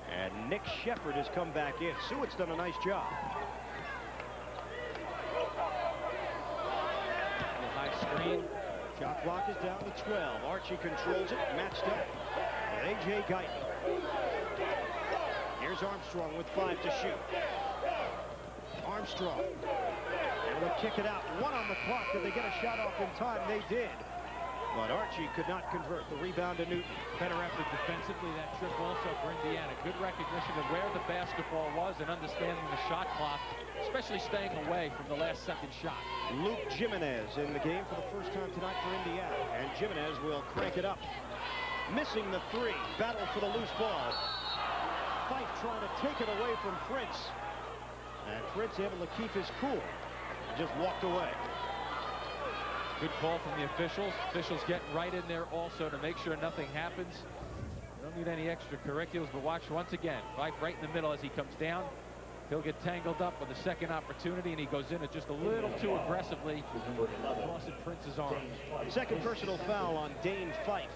And Nick Shepard has come back in. Seward's done a nice job. Screen. Shot clock is down to 12. Archie controls it, matched up with A.J. Guyton. Here's Armstrong with 5 to shoot. Armstrong able to kick it out. 1 on the clock. Did they get a shot off in time? They did. But Archie could not convert. The rebound to Newton. Better effort defensively. That trip also for Indiana. Good recognition of where the basketball was and understanding the shot clock, especially staying away from the last second shot. Luke Jimenez in the game for the first time tonight for Indiana. And Jimenez will crank it up. Missing the three. Battle for the loose ball. Fife trying to take it away from Prince. And Prince able to keep his cool. Just walked away. Good call from the officials. Officials getting right in there also to make sure nothing happens. You don't need any extracurriculars, but watch once again. Fife right in the middle as he comes down. He'll get tangled up with a second opportunity, and he goes in it just a little too aggressively, crossing Prince's arm. Second personal foul on Dane Fife.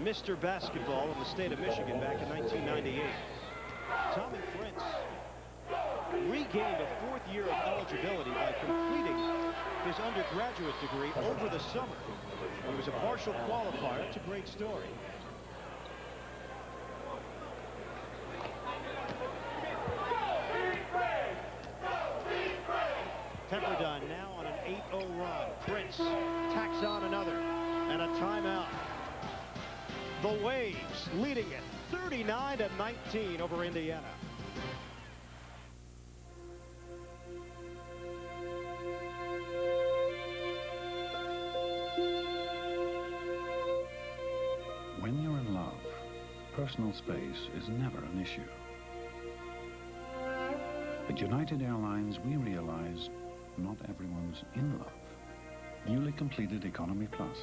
Mr. Basketball in the state of Michigan back in 1998. Tommy Prince regained a fourth year of eligibility by completing his undergraduate degree over the summer. He was a partial qualifier. It's a great story. Pepperdine now on an 8-0 run. Prince tacks on another and a timeout. The Waves leading it 39-19 over Indiana. When you're in love, personal space is never an issue. At United Airlines, we realize not everyone's in love. Newly completed Economy Plus,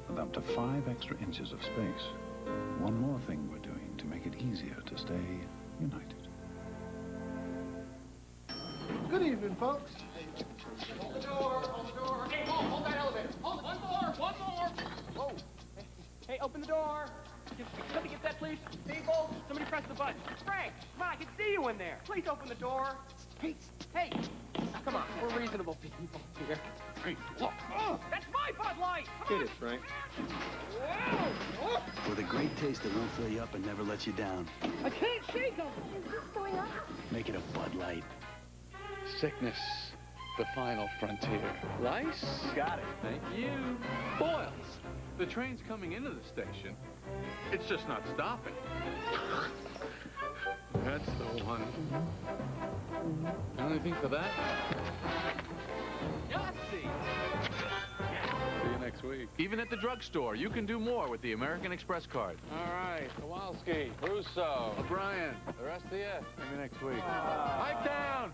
with up to 5 extra inches of space. One more thing we're doing to make it easier to stay united. Good evening, folks. Hold the door, hold the door. Hey, hold that elevator. Hold one more, one more. Whoa. Hey, open the door. Somebody get that, please. People, somebody press the button. Frank, come on, I can see you in there. Please open the door. Hey, hey. Come on, we're reasonable people here. Hey, look. Oh, that's my Bud Light. Get it, Frank. Whoa. With a great taste that won't fill you up and never let you down. I can't shake them. What's going on? Make it a Bud Light. Sickness, the final frontier. Lice? Got it. Thank you. Boils. The train's coming into the station. It's just not stopping. That's the one. Anything for that? Yahtzee! See you next week. Even at the drugstore, you can do more with the American Express card. All right, Kowalski, Russo, O'Brien, the rest of you. See you next week. Pipe down!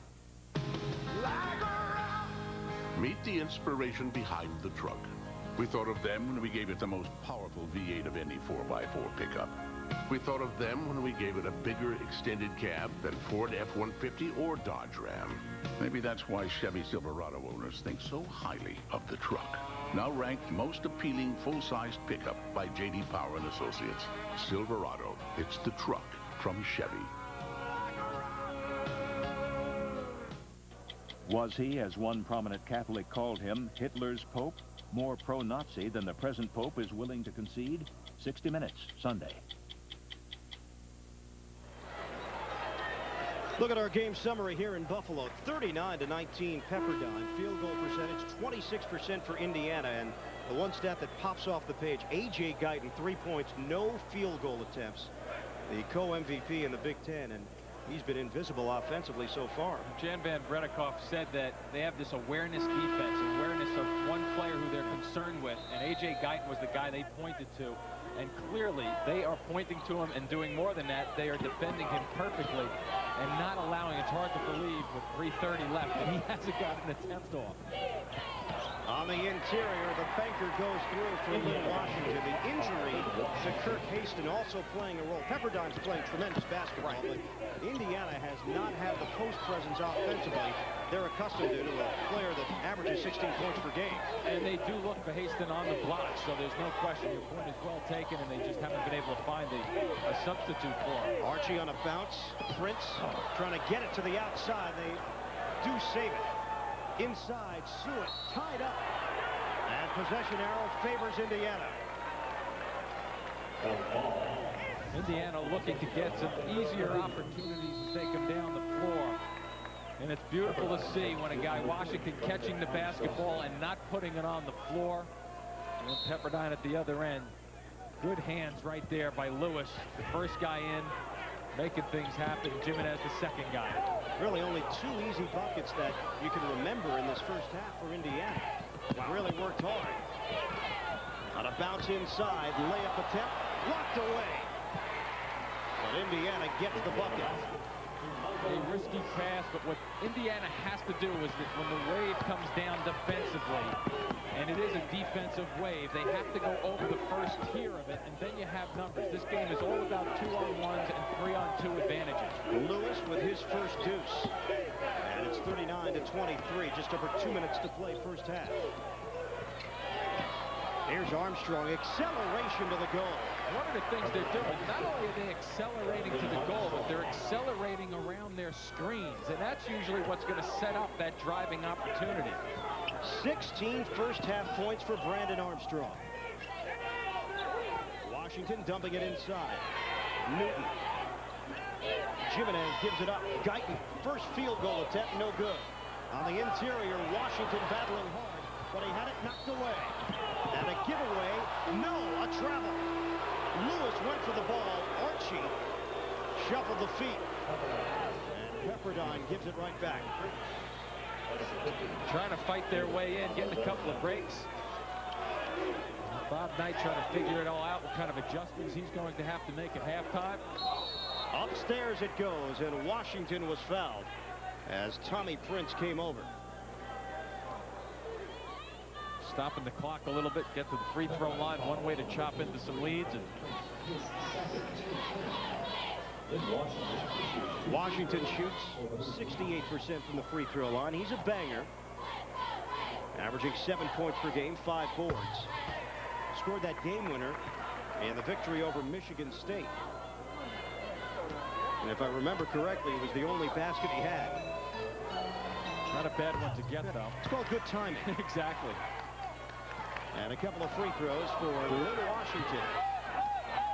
Meet the inspiration behind the truck. We thought of them when we gave it the most powerful V8 of any 4x4 pickup. We thought of them when we gave it a bigger extended cab than Ford F-150 or Dodge Ram. Maybe that's why Chevy Silverado owners think so highly of the truck. Now ranked most appealing full-sized pickup by J.D. Power and Associates. Silverado, it's the truck from Chevy. Was he, as one prominent Catholic called him, Hitler's Pope? More pro-Nazi than the present Pope is willing to concede? 60 Minutes, Sunday. Look at our game summary here in Buffalo. 39-19 Pepperdine. Field goal percentage 26% for Indiana. And the one stat that pops off the page, A.J. Guyton, 3 points, no field goal attempts. The co-MVP in the Big Ten, and he's been invisible offensively so far. Jan Van Bredikoff said that they have this awareness defense, awareness of one player who they're concerned with, and A.J. Guyton was the guy they pointed to. And clearly, they are pointing to him and doing more than that. They are defending him perfectly and not allowing, it's hard to believe with 3:30 left, that he hasn't got an attempt off. On the interior, the banker goes through for Lynn Washington. The injury to Kirk Haston also playing a role. Pepperdine's playing tremendous basketball, but Indiana has not had the post presence offensively they're accustomed to a player that averages 16 points per game. And they do look for Haston on the block, so there's no question. Your point is well taken, and they just haven't been able to find a substitute for him. Archie on a bounce. Prince trying to get it to the outside. They do save it. Inside, Sewett tied up. And possession arrow favors Indiana. Indiana looking to get some easier opportunities as they come down the floor. And it's beautiful to see when a guy, Washington, catching the basketball and not putting it on the floor. And Pepperdine at the other end. Good hands right there by Lewis. The first guy in, making things happen. Jimenez, the second guy. Really only 2 easy buckets that you can remember in this first half for Indiana. Really worked hard. On a bounce inside, layup attempt, locked away. But Indiana gets the bucket. A risky pass, but what Indiana has to do is that when the wave comes down defensively, and it is a defensive wave, they have to go over the first tier of it, and then you have numbers. This game is all about 2-on-1s and 3-on-2 advantages. Lewis with his first deuce. And it's 39-23, just over 2 minutes to play first half. Here's Armstrong, acceleration to the goal. One of the things they're doing, not only are they accelerating to the goal, but they're accelerating around their screens, and that's usually what's going to set up that driving opportunity. 16 first half points for Brandon Armstrong. Washington dumping it inside. Newton. Jimenez gives it up. Guyton, first field goal attempt, no good. On the interior, Washington battling hard, but he had it knocked away. And a giveaway, no, a travel. Lewis went for the ball. Archie shuffled the feet. And Pepperdine gives it right back. Trying to fight their way in, getting a couple of breaks. Bob Knight trying to figure it all out, what kind of adjustments he's going to have to make at halftime. Upstairs it goes, and Washington was fouled as Tommy Prince came over. Stopping the clock a little bit, get to the free throw line, one way to chop into some leads. And Washington shoots 68% from the free throw line. He's a banger, averaging 7 points per game, 5 boards. Scored that game winner in the victory over Michigan State. And if I remember correctly, it was the only basket he had. Not a bad one to get, though. It's called good timing. Exactly. And a couple of free throws for Lynn Washington.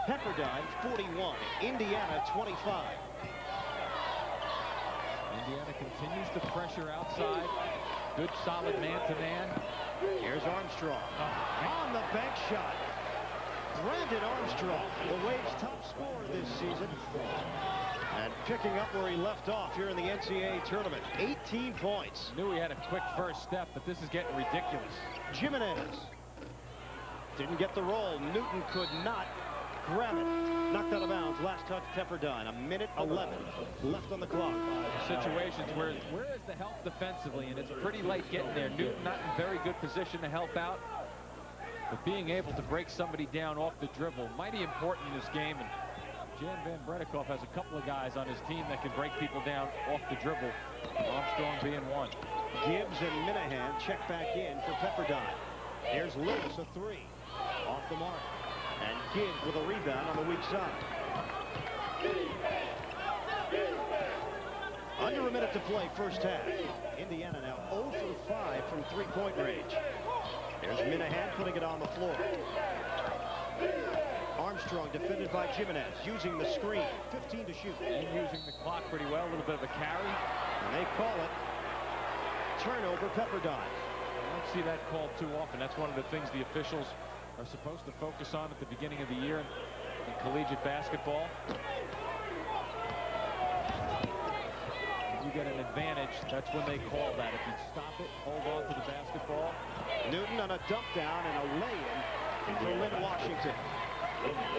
Pepperdine 41, Indiana 25. Indiana continues to pressure outside. Good solid man-to-man. Here's Armstrong. On the bank shot. Brandon Armstrong, the Wave's top scorer this season. And picking up where he left off here in the NCAA tournament. 18 points. Knew he had a quick first step, but this is getting ridiculous. Jimenez didn't get the roll. Newton could not grab it. Knocked out of bounds. Last touch, Pepperdine. A minute 11 left on the clock. Situations where is the help defensively, and it's pretty late getting there. Newton not in very good position to help out, but being able to break somebody down off the dribble, mighty important in this game. And Jan Van Bredikoff has a couple of guys on his team that can break people down off the dribble. Armstrong being one. Gibbs and Minahan check back in for Pepperdine. Here's Lewis, a three. Off the mark. And Gibbs with a rebound on the weak side. Under a minute to play first half. Indiana now 0 for 5 from three-point range. There's Minahan putting it on the floor. Armstrong defended by Jimenez, using the screen. 15 to shoot. And using the clock pretty well. A little bit of a carry. And they call it turnover Pepperdine. I don't see that called too often. That's one of the things the officials are supposed to focus on at the beginning of the year in collegiate basketball. If you get an advantage, that's when they call that. If you stop it, hold on to the basketball. Newton on a dump down and a lay-in for Lynn Washington.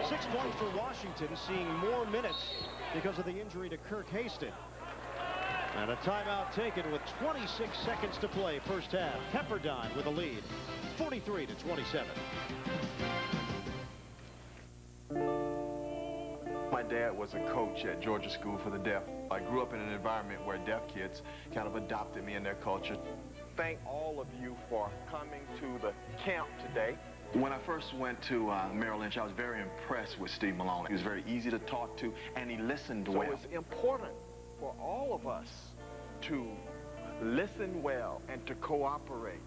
6 points for Washington, seeing more minutes because of the injury to Kirk Haston. And a timeout taken with 26 seconds to play first half. Pepperdine with a lead, 43-27. My dad was a coach at Georgia School for the Deaf. I grew up in an environment where deaf kids kind of adopted me in their culture. Thank all of you for coming to the camp today. When I first went to Merrill Lynch, I was very impressed with Steve Maloney. He was very easy to talk to, and he listened well. So it's important for all of us to listen well and to cooperate.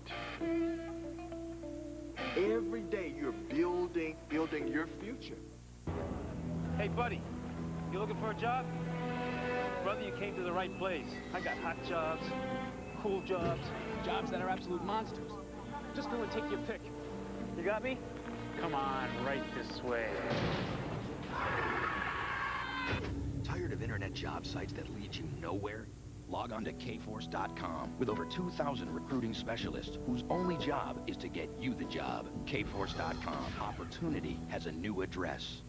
Every day you're building your future. Hey, buddy, you looking for a job? Brother, you came to the right place. I got hot jobs, cool jobs, jobs that are absolute monsters. Just go and take your pick. You got me? Come on, right this way. Tired of internet job sites that lead you nowhere? Log on to kforce.com with over 2,000 recruiting specialists whose only job is to get you the job. kforce.com. Opportunity has a new address.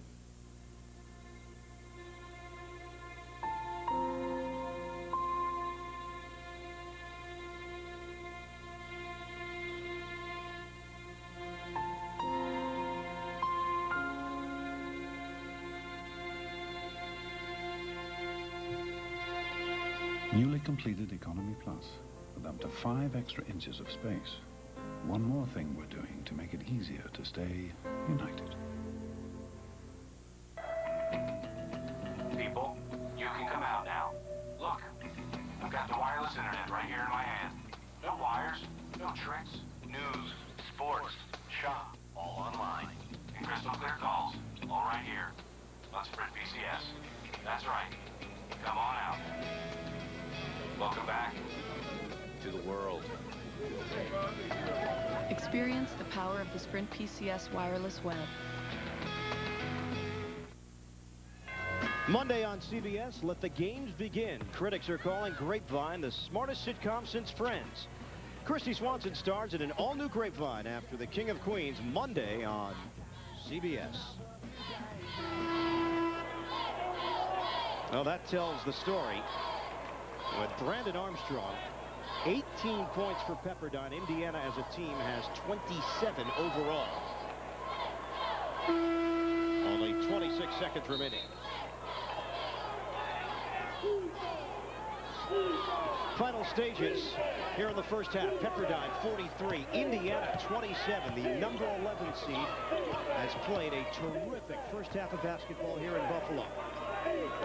Newly completed Economy Plus with up to 5 extra inches of space. One more thing we're doing to make it easier to stay united. People, you can come out now. Look, I've got the wireless internet right here in my hand. No wires, no tricks, news, sports, shop, all online. And crystal clear calls, all right here. On Sprint PCS. That's right. Come on out. Welcome back to the world. Experience the power of the Sprint PCS wireless web. Monday on CBS, let the games begin. Critics are calling Grapevine the smartest sitcom since Friends. Christy Swanson stars in an all-new Grapevine after The King of Queens, Monday on CBS. Well, that tells the story. With Brandon Armstrong, 18 points for Pepperdine. Indiana as a team has 27 overall. Only 26 seconds remaining. Final stages here in the first half. Pepperdine 43, Indiana 27. The number 11 seed has played a terrific first half of basketball here in Buffalo.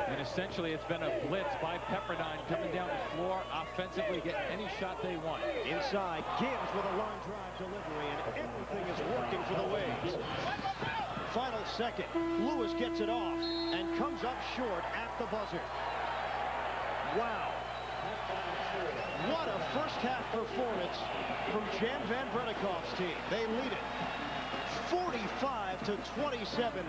And essentially it's been a blitz by Pepperdine coming down the floor offensively, getting any shot they want. Inside, Gibbs with a long drive delivery, and everything is working for the Waves. Final second, Lewis gets it off and comes up short at the buzzer. Wow. What a first half performance from Jan Van Bredekoff's team. They lead it 45-27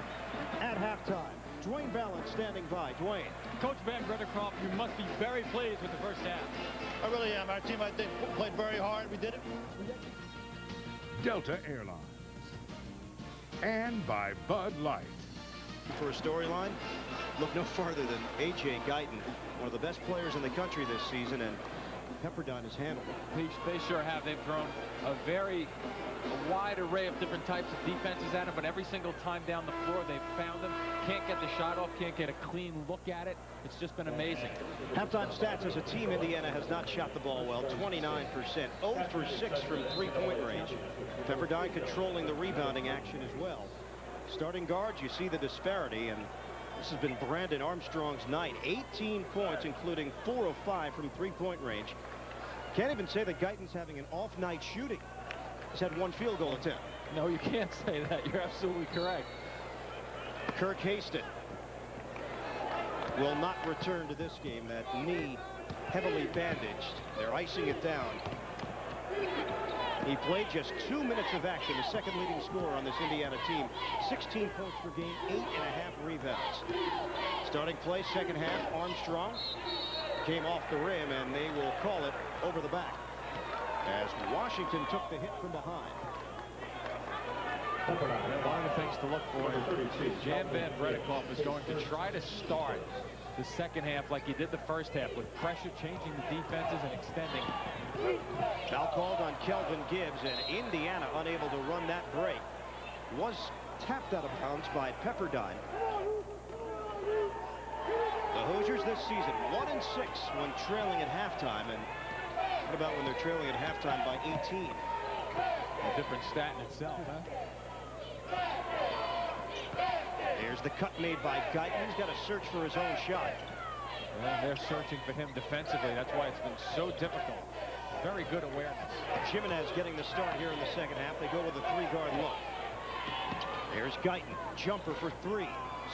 at halftime. Dwayne Balance standing by. Dwayne. Coach Van Bredekoff, you must be very pleased with the first half. I really am. Our team, I think, played very hard. We did it. Delta Airlines. And by Bud Light. For a storyline, look no farther than A.J. Guyton, one of the best players in the country this season, and Pepperdine has handled it. They sure have. They've thrown a wide array of different types of defenses at him, but every single time down the floor they've found him. Can't get the shot off, can't get a clean look at it. It's just been amazing. Halftime stats as a team, Indiana has not shot the ball well, 29%. 0 for 6 from three-point range. Pepperdine controlling the rebounding action as well. Starting guards, you see the disparity, and this has been Brandon Armstrong's night. 18 points, including 4 of 5 from three-point range. Can't even say that Guyton's having an off night shooting. He's had 1 field goal attempt. No, you can't say that. You're absolutely correct. Kirk Haston will not return to this game. That knee heavily bandaged. They're icing it down. He played just 2 minutes of action, the second leading scorer on this Indiana team. 16 points per game, 8.5 rebounds. Starting play, second half, Armstrong came off the rim, and they will call it over the back as Washington took the hit from behind. One of the things to look for is Jan Van Bredekoff is going to try to start the second half like he did the first half, with pressure, changing the defenses and extending. Foul called on Kelvin Gibbs, and Indiana unable to run that break. Was tapped out of bounds by Pepperdine. The Hoosiers this season 1-6 when trailing at halftime, and what about when they're trailing at halftime by 18? A different stat in itself, huh? Here's the cut made by Guyton. He's got to search for his own shot. Well, they're searching for him defensively. That's why it's been so difficult. Very good awareness. Jimenez getting the start here in the second half. They go with a 3-guard look. There's Guyton. Jumper for 3.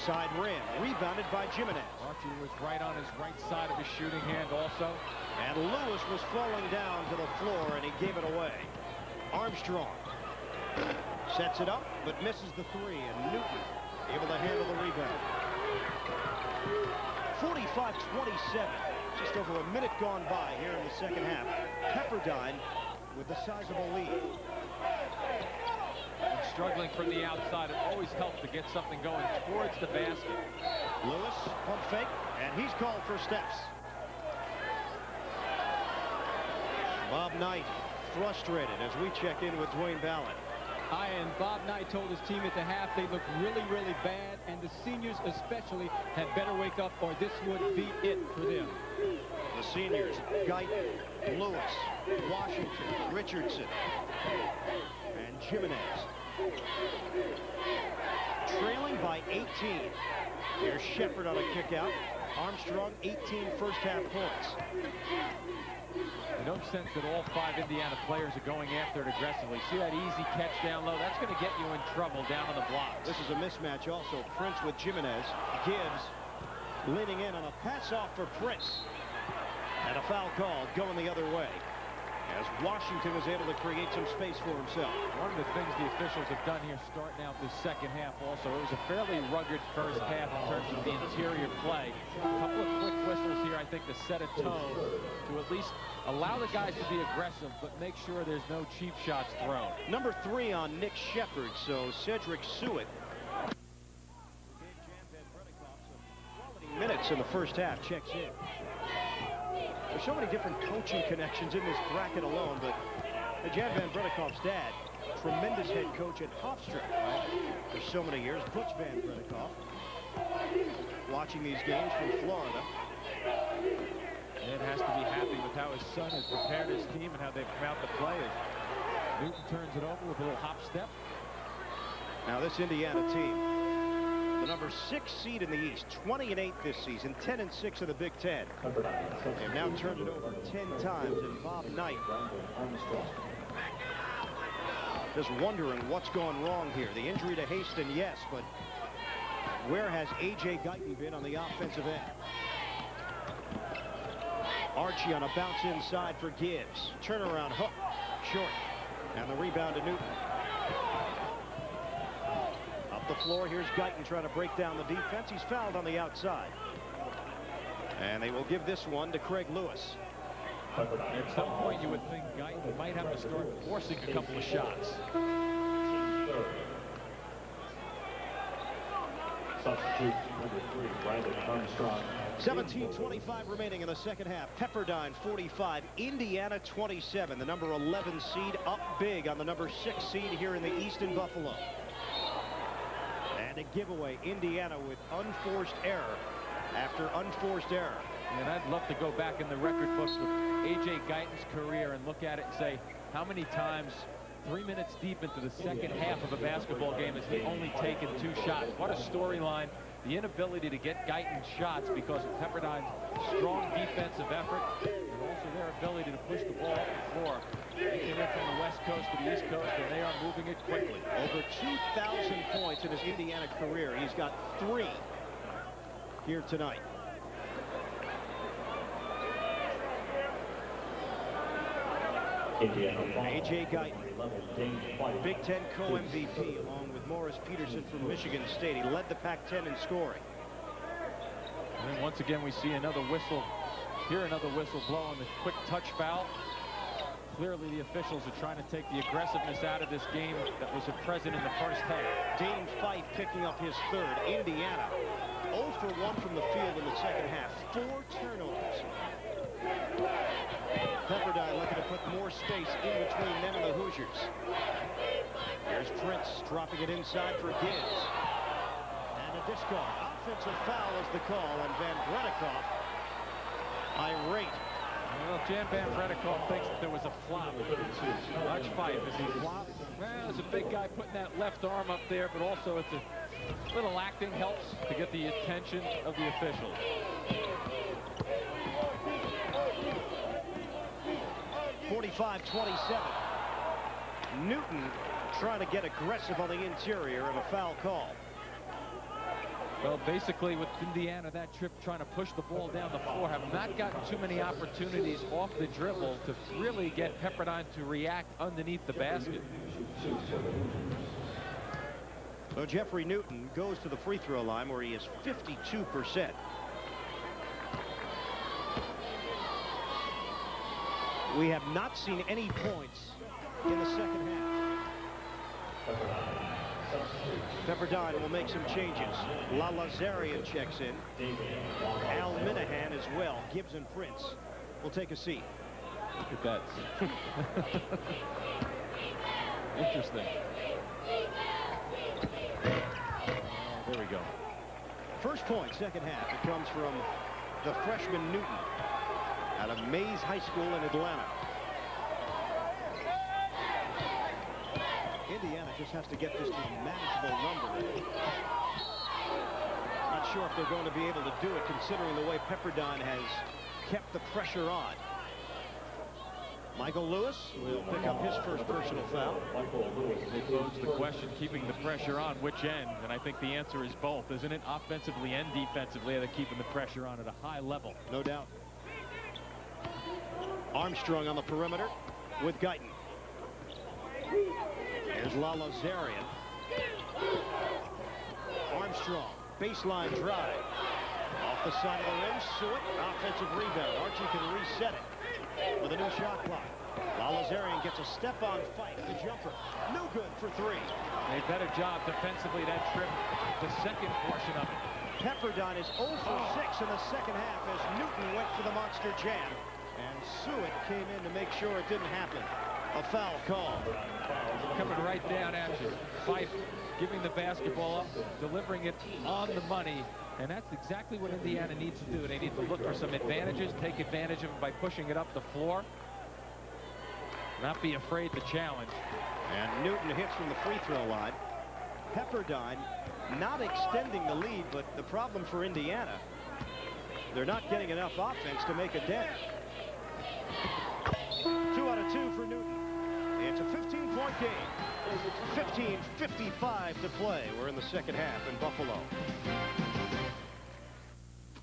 Side rim. Rebounded by Jimenez. Archie was right on his right side of his shooting hand also. And Lewis was falling down to the floor, and he gave it away. Armstrong Sets it up, but misses the three, and Newton able to handle the rebound. 45-27. Just over a minute gone by here in the second half. Pepperdine with a sizable lead. And struggling from the outside, it always helps to get something going towards the basket. Lewis, pump fake, and he's called for steps. Bob Knight frustrated as we check in with Dwayne Ballard. And Bob Knight told his team at the half they look really, really bad, and the seniors especially had better wake up or this would be it for them. The seniors, Guyton, Lewis, Washington, Richardson, and Jimenez. Trailing by 18. Here's Shepard on a kick out. Armstrong, 18 first half points. You don't sense that all 5 Indiana players are going after it aggressively. See that easy catch down low? That's going to get you in trouble down on the block. This is a mismatch also. Prince with Jimenez. Gibbs leaning in on a pass off for Prince. And a foul call going the other way, as Washington was able to create some space for himself. One of the things the officials have done here starting out this second half also, it was a fairly rugged first half in terms of the interior play. A couple of quick whistles here, I think, to set a tone, to at least allow the guys to be aggressive, but make sure there's no cheap shots thrown. Number 3 on Nick Shepard, so Cedric Suet minutes in the first half, checks in. There's so many different coaching connections in this bracket alone, but Jan Van Bredekoff's dad, tremendous head coach at Hofstra for so many years. Butch Van Bredekoff, watching these games from Florida. Ed has to be happy with how his son has prepared his team and how they've come out to play. Newton turns it over with a little hop step. Now this Indiana team, the number 6 seed in the East, 20-8 this season, 10-6 in the Big Ten. They've now turned it over 10 times, and Bob Knight just wondering what's gone wrong here. The injury to Haston, yes, but where has A.J. Guyton been on the offensive end? Archie on a bounce inside for Gibbs. Turnaround hook, short, and the rebound to Newton. The floor, here's Guyton trying to break down the defense. He's fouled on the outside. And they will give this one to Craig Lewis. At some point you would think Guyton might have to start forcing a couple of shots. Substitute number 3, Brandon Armstrong. 17:25 remaining in the second half. Pepperdine 45, Indiana 27. The number 11 seed up big on the number 6 seed here in the East in Buffalo. And a giveaway, Indiana with unforced error after unforced error. And I'd love to go back in the record books with A.J. Guyton's career and look at it and say, how many times 3 minutes deep into the second half of a basketball game has he only taken 2 shots? What a storyline. The inability to get Guyton shots because of Pepperdine's strong defensive effort and also their ability to push the ball off the floor. They came in from the West Coast to the East Coast, and they are moving it quickly. Over 2,000 points in his Indiana career. He's got 3 here tonight. A.J. Guyton, Big Ten co-MVP, along with Morris Peterson from Michigan State. He led the Pac-10 in scoring. And then once again, we see another whistle. Hear another whistle blow on the quick touch foul. Clearly, the officials are trying to take the aggressiveness out of this game that was present in the first half. Dane Fife picking up his 3rd. Indiana 0 for 1 from the field in the second half. 4 turnovers. Pepperdine looking to put more space in between them and the Hoosiers. Here's Prince dropping it inside for Gibbs. And a discard. Offensive foul is the call, and Van Bredekoff irate. Well, Jan Van Bredekoff thinks that there was a flop. Watch Fife as he flopped. Well, there's a big guy putting that left arm up there, but also it's a little acting helps to get the attention of the officials. .25-27. Newton trying to get aggressive on the interior and a foul call. Well, basically with Indiana that trip trying to push the ball down the floor, have not gotten too many opportunities off the dribble to really get Pepperdine to react underneath the basket. Well, Jeffrey Newton goes to the free throw line where he is 52%. We have not seen any points in the second half. Pepperdine will make some changes. La Lazarian checks in. Al Minahan as well. Gibbs and Prince will take a seat. Look at that. Interesting. Oh, there we go. First point, second half. It comes from the freshman Newton out of Mays High School in Atlanta. Indiana just has to get this to a manageable number. Not sure if they're going to be able to do it, considering the way Pepperdine has kept the pressure on. Michael Lewis will pick up his first personal foul. They pose the question, keeping the pressure on which end? And I think the answer is both, isn't it? Offensively and defensively, they're keeping the pressure on at a high level. No doubt. Armstrong on the perimeter with Guyton. Here's La Lazarian. Armstrong, baseline drive. Off the side of the rim, Suet, offensive rebound. Archie can reset it with a new shot clock. La Lazarian gets a step-on fight. The jumper, no good for three. A better job defensively that trip, the second portion of it. Pepperdine is 0 for 6 in the second half as Newton went for the monster jam. And Suet came in to make sure it didn't happen. A foul call. Coming right down at you. Fife giving the basketball up, delivering it on the money. And that's exactly what Indiana needs to do. They need to look for some advantages, take advantage of it by pushing it up the floor. Not be afraid to challenge. And Newton hits from the free throw line. Pepperdine not extending the lead, but the problem for Indiana, they're not getting enough offense to make a dent. 2 out of 2 for Newton. It's a 15-point game. 15:55 to play. We're in the second half in Buffalo.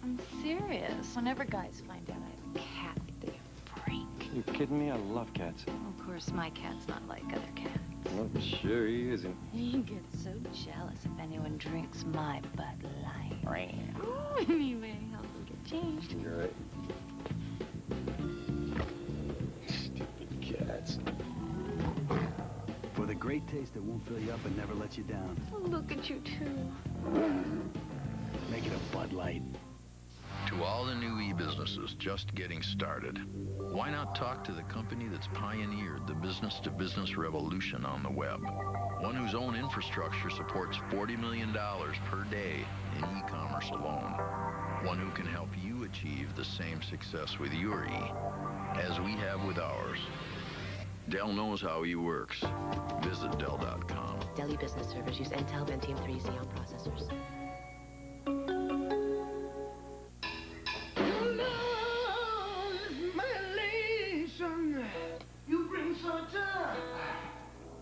I'm serious. Whenever guys find out I have a cat, they freak. You kidding me? I love cats. Of course, my cat's not like other cats. Well, sure he isn't. You get so jealous if anyone drinks my Bud Light. Anyway, I'll go get changed. You're right. Stupid cats. For the great taste that won't fill you up and never let you down. Oh, look at you two. Make it a Bud Light. To all the new e-businesses just getting started, why not talk to the company that's pioneered the business-to-business revolution on the web? One whose own infrastructure supports $40 million per day in e-commerce alone. One who can help you achieve the same success with your e as we have with ours. Dell knows how e works. Visit Dell.com. Dell e-business servers use Intel Pentium 3 Xeon processors.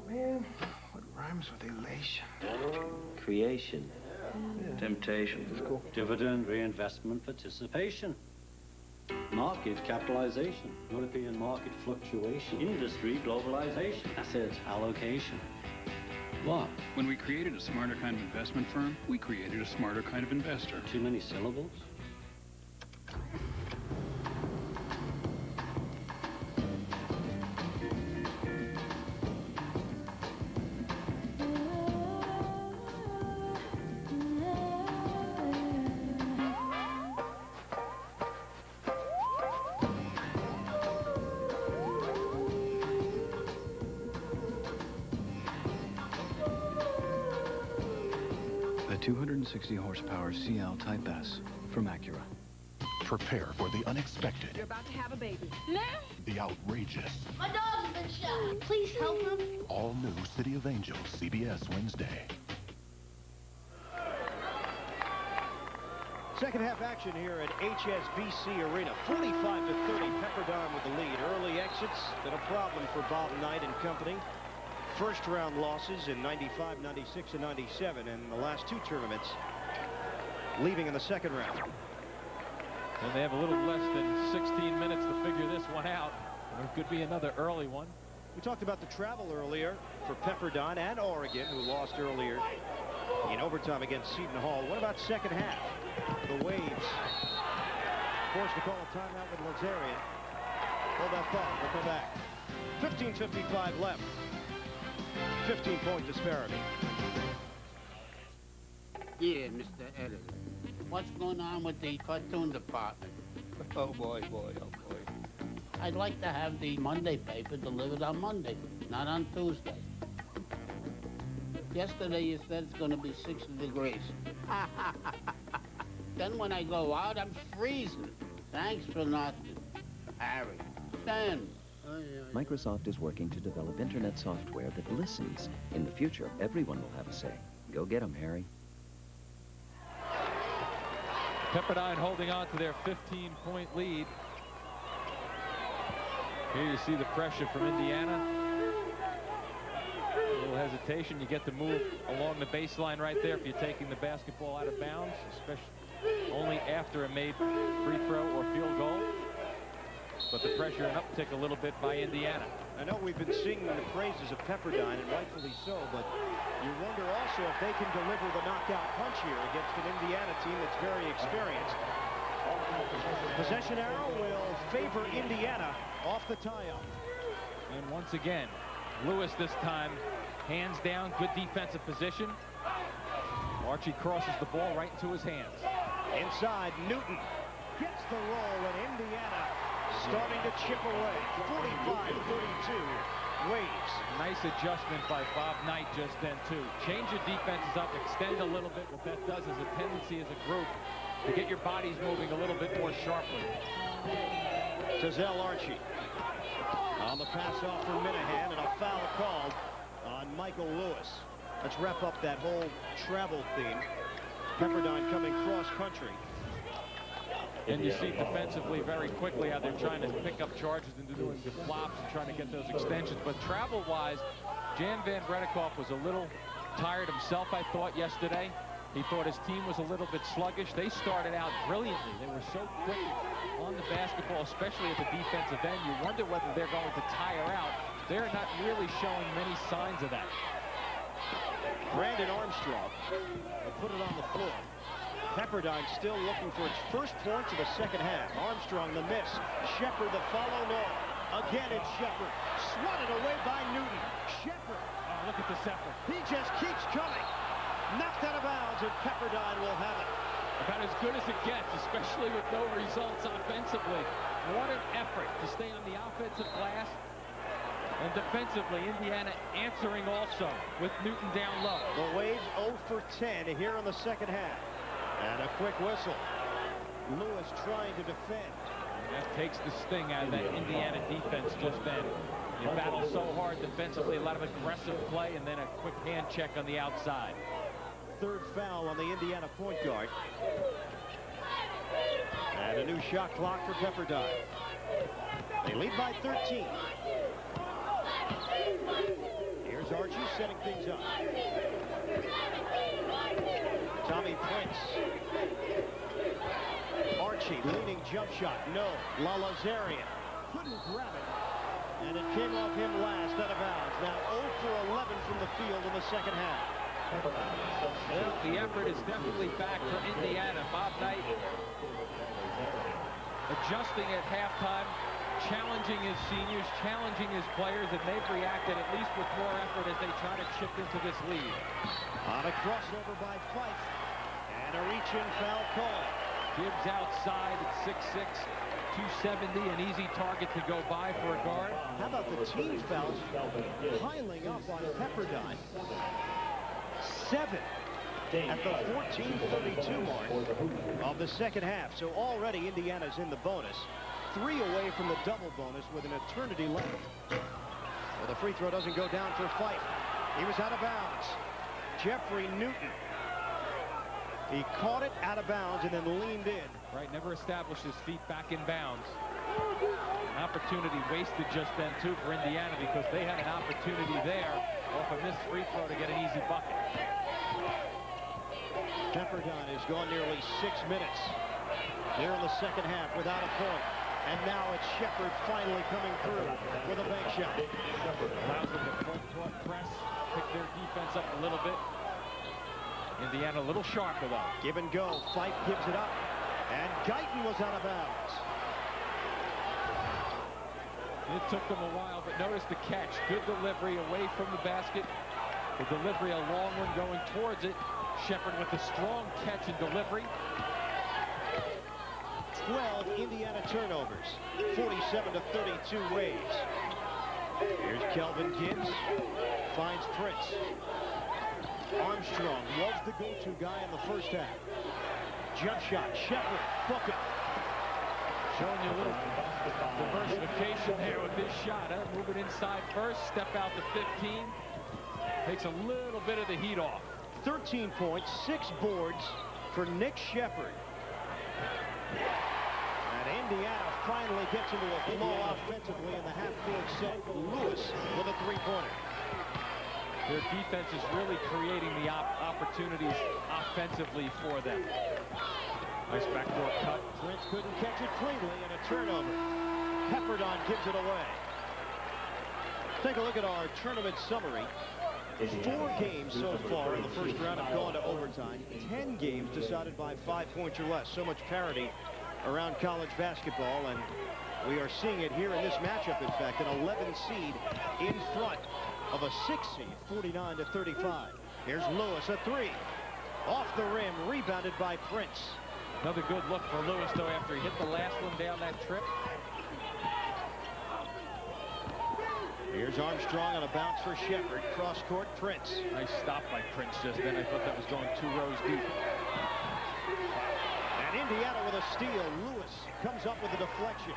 Man, what rhymes with elation? Creation. Temptation. Cool. Dividend reinvestment participation. Market capitalization. European market fluctuation. Industry globalization. Asset allocation. What? When we created a smarter kind of investment firm, we created a smarter kind of investor. Too many syllables? The 260 horsepower CL Type S from Acura. Prepare for the unexpected, You're about to have a baby. No. the outrageous. My dog's been shot. Please help him. All new City of Angels, CBS Wednesday. Second half action here at HSBC Arena. 45-30, Pepperdine with the lead. Early exits, been a problem for Bob Knight and company. First round losses in 95, 96, and 97, and the last two tournaments leaving in the second round. And they have a little less than 16 minutes to figure this one out. There could be another early one. We talked about the travel earlier for Pepperdine and Oregon, who lost earlier in overtime against Seton Hall. What about second half? The Waves forced to call a timeout with Lazarian. Hold that thought. We'll come back. 15:55 left. 15-point disparity. Yeah, Mr. Editor. What's going on with the cartoon department? Oh, boy, oh, boy. I'd like to have the Monday paper delivered on Monday, not on Tuesday. Yesterday you said it's going to be 60 degrees. Then when I go out, I'm freezing. Thanks for nothing. Harry. Stan. Microsoft is working to develop internet software that listens. In the future, everyone will have a say. Go get 'em, Harry. Pepperdine holding on to their 15-point lead. Here you see the pressure from Indiana. A little hesitation. You get to move along the baseline right there if you're taking the basketball out of bounds, especially only after a made free throw or field goal. But the pressure an uptick a little bit by Indiana. I know we've been singing the praises of Pepperdine, and rightfully so, but you wonder also if they can deliver the knockout punch here against an Indiana team that's very experienced. Possession arrow will favor Indiana off the tie-up. And once again, Lewis this time, hands down, good defensive position. Archie crosses the ball right into his hands. Inside, Newton gets the roll, and Indiana starting to chip away. 45-32 Waves. Nice adjustment by Bob Knight just then, too. Change your defenses up, extend a little bit. What that does is a tendency as a group to get your bodies moving a little bit more sharply. Tazell Archie on the pass off from Minahan, and a foul called on Michael Lewis. Let's wrap up that whole travel theme. Pepperdine coming cross country. And you see defensively very quickly how they're trying to pick up charges and doing the flops and trying to get those extensions. But travel-wise, Jan Van Bredikoff was a little tired himself, I thought, yesterday. He thought his team was a little bit sluggish. They started out brilliantly. They were so quick on the basketball, especially at the defensive end. You wonder whether they're going to tire out. They're not really showing many signs of that. Brandon Armstrong will put it on the floor. Pepperdine still looking for its first points of the second half. Armstrong the miss. Shepard the follow no. Again it's Shepard. Swatted away by Newton. Shepard. Oh, look at this effort. He just keeps coming. Knocked out of bounds, and Pepperdine will have it. About as good as it gets, especially with no results offensively. What an effort to stay on the offensive glass. And defensively, Indiana answering also with Newton down low. The Waves 0 for 10 here in the second half. And a quick whistle. Lewis trying to defend. And that takes the sting out of that Indiana defense just then. You battle so hard defensively, a lot of aggressive play, and then a quick hand check on the outside. Third foul on the Indiana point guard. And a new shot clock for Pepperdine. They lead by 13. Here's Archie setting things up. Tommy Prince. Archie leaning jump shot. No. Lazarian couldn't grab it. And it came off him last out of bounds. Now 0 for 11 from the field in the second half. Well, the effort is definitely back for Indiana. Bob Knight adjusting at halftime, challenging his seniors, challenging his players, and they've reacted at least with more effort as they try to chip into this lead. On a crossover by Fife, and a reach-in foul call. Gibbs outside at 6'6", 270, an easy target to go by for a guard. How about the team fouls piling up on Pepperdine? 7 at the 14:32 mark of the second half. So already Indiana's in the bonus. 3 away from the double bonus with an eternity left. Well, the free throw doesn't go down for Fife. He was out of bounds. Jeffrey Newton. He caught it out of bounds and then leaned in. Right, never established his feet back in bounds. An opportunity wasted just then, too, for Indiana because they had an opportunity there off a missed free throw to get an easy bucket. Pepperdine has gone nearly 6 minutes here in the second half without a point. And now it's Shepard finally coming through with a bank shot. Allows them to front-court press, pick their defense up a little bit. Indiana a little sharper, though. Give and go. Fife gives it up. And Guyton was out of bounds. It took them a while, but notice the catch. Good delivery away from the basket. The delivery, a long one going towards it. Shepard with a strong catch and delivery. 12 Indiana turnovers. 47-32 Waves. Here's Kelvin Gibbs. Finds Prince. Armstrong was the go-to guy in the first half. Jump shot. Shepard. Bucket. Showing you a little diversification here with this shot. Huh? Move it inside first. Step out to 15. Takes a little bit of the heat off. 13 points, 6 boards for Nick Shepard. And Indiana finally gets into a flow offensively in the half-court set. Lewis with a three-pointer. Their defense is really creating the opportunities offensively for them. Nice backdoor cut. Prince couldn't catch it cleanly, and a turnover. Pepperdine gives it away. Take a look at our tournament summary. 4 games so far in the first round have gone to overtime. 10 games decided by 5 points or less. So much parity around college basketball, and we are seeing it here in this matchup. In fact, an 11 seed in front of a 6 seed, 49-35. Here's Lewis, a 3. Off the rim, rebounded by Prince. Another good look for Lewis, though, after he hit the last one down that trip. Here's Armstrong on a bounce for Shepard. Cross-court, Prince. Nice stop by Prince just then. I thought that was going 2 rows deep. And Indiana with a steal. Lewis comes up with a deflection.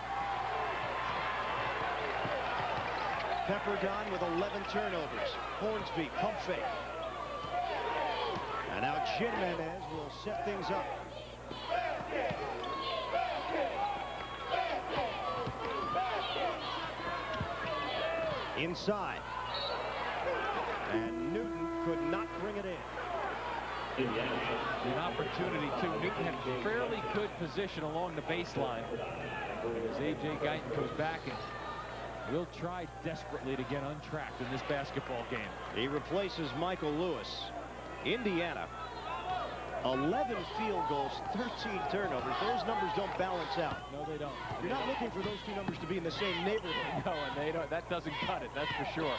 Pepperdine with 11 turnovers. Hornsby, pump fake. And now Jimenez will set things up. Inside. And Newton could not bring it in. An opportunity, too. Newton had fairly good position along the baseline. As A.J. Guyton goes back and will try desperately to get untracked in this basketball game. He replaces Michael Lewis. Indiana, 11 field goals, 13 turnovers. Those numbers don't balance out. No, they don't. You're not looking for those 2 numbers to be in the same neighborhood. No, and they don't. That doesn't cut it, that's for sure.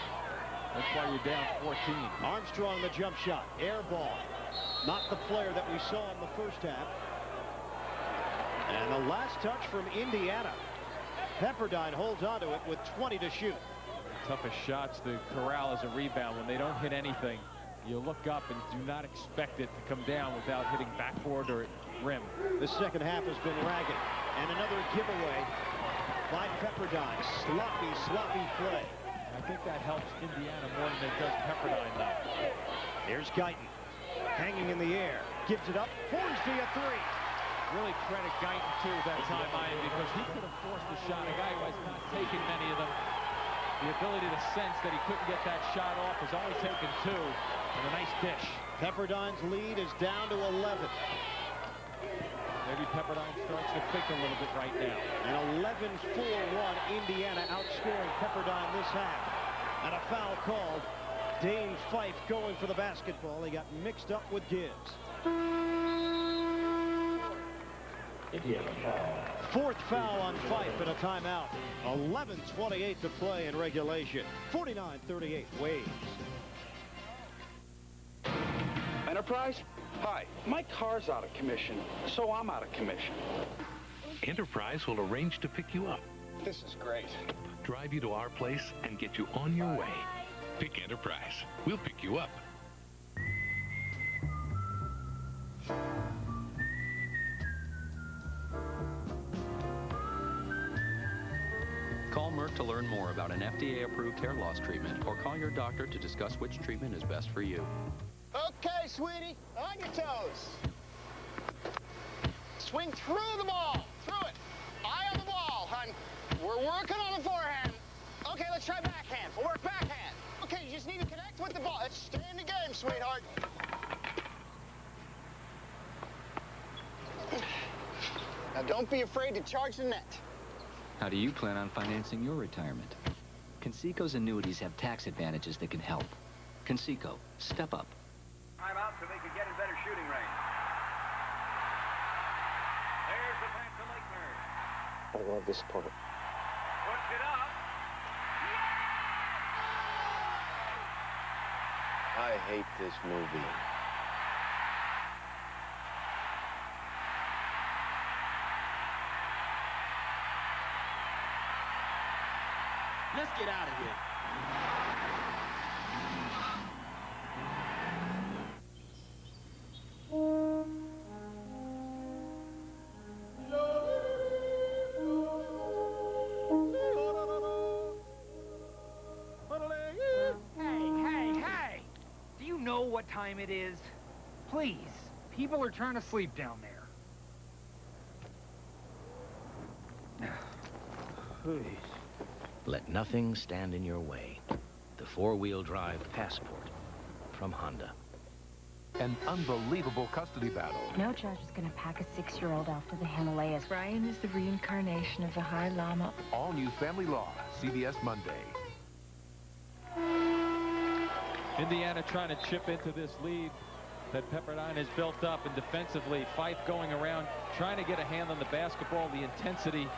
That's why you're down 14. Armstrong, the jump shot. Air ball. Not the player that we saw in the first half. And the last touch from Indiana. Pepperdine holds on to it with 20 to shoot. Toughest shots to corral as a rebound. When they don't hit anything, you look up and do not expect it to come down without hitting backboard or rim. The second half has been ragged. And another giveaway by Pepperdine. Sloppy play. I think that helps Indiana more than it does Pepperdine, though. Here's Guyton. Hanging in the air. Gives it up. Hornsby, a 3. Really credit Guyton, too, that time, Ian, because he could have forced the shot. A guy who has not taken many of them. The ability to sense that he couldn't get that shot off, has only taken 2. And a nice dish. Pepperdine's lead is down to 11. Maybe Pepperdine starts to think a little bit right now. An 11-4-1 Indiana outscoring Pepperdine this half. And a foul called. Dane Fife going for the basketball. He got mixed up with Gibbs. Indiana foul. 4th foul on Fife and a timeout. 11:28 to play in regulation. 49-38 Waves. Enterprise? Hi, my car's out of commission, so I'm out of commission. Enterprise will arrange to pick you up, This is great. drive you to our place, and get you on your way. Pick Enterprise. We'll pick you up. Call Merck to learn more about an FDA-approved hair loss treatment, or call your doctor to discuss which treatment is best for you. Okay, sweetie, on your toes. Swing through the ball, through it. Eye on the ball, hon. We're working on the forehand. Okay, let's try backhand. We'll work backhand. Okay, you just need to connect with the ball. Let's stay in the game, sweetheart. Now, don't be afraid to charge the net. How do you plan on financing your retirement? Conseco's annuities have tax advantages that can help. Conseco, step up. Timeout so they can get in better I love this sport. Puts it up. I hate this movie. Let's get out of here. Hey! Do you know what time it is? Please, people are trying to sleep down there. Please. Let nothing stand in your way. The four-wheel drive Passport from Honda. An unbelievable custody battle. No judge is going to pack a 6-year-old off to the Himalayas. Brian is the reincarnation of the High Lama. All new Family Law, CBS Monday. Indiana trying to chip into this lead that Pepperdine has built up, and defensively, Fife going around, trying to get a hand on the basketball, the intensity.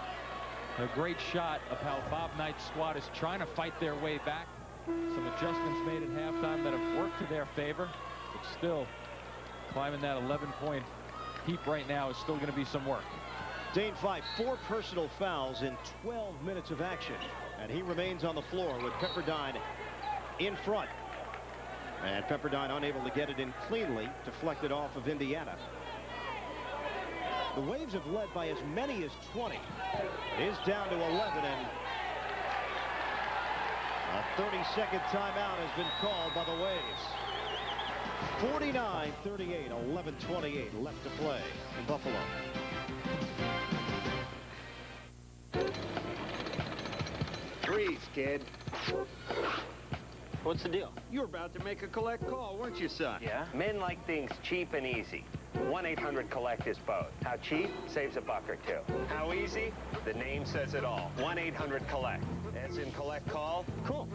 A great shot of how Bob Knight's squad is trying to fight their way back. Some adjustments made at halftime that have worked to their favor, but still climbing that 11-point heap right now is still going to be some work. Dane Fife, 4 personal fouls in 12 minutes of action, and he remains on the floor with Pepperdine in front. And Pepperdine unable to get it in cleanly, deflected off of Indiana. The Waves have led by as many as 20. It is down to 11, and a 30-second timeout has been called by the Waves. 49-38, 11:28 left to play in Buffalo. Freeze, kid. What's the deal? You were about to make a collect call, weren't you, son? Yeah? Men like things cheap and easy. 1-800-COLLECT is both. How cheap? Saves $1 or $2. How easy? The name says it all. 1-800-COLLECT. As in collect call. Cool.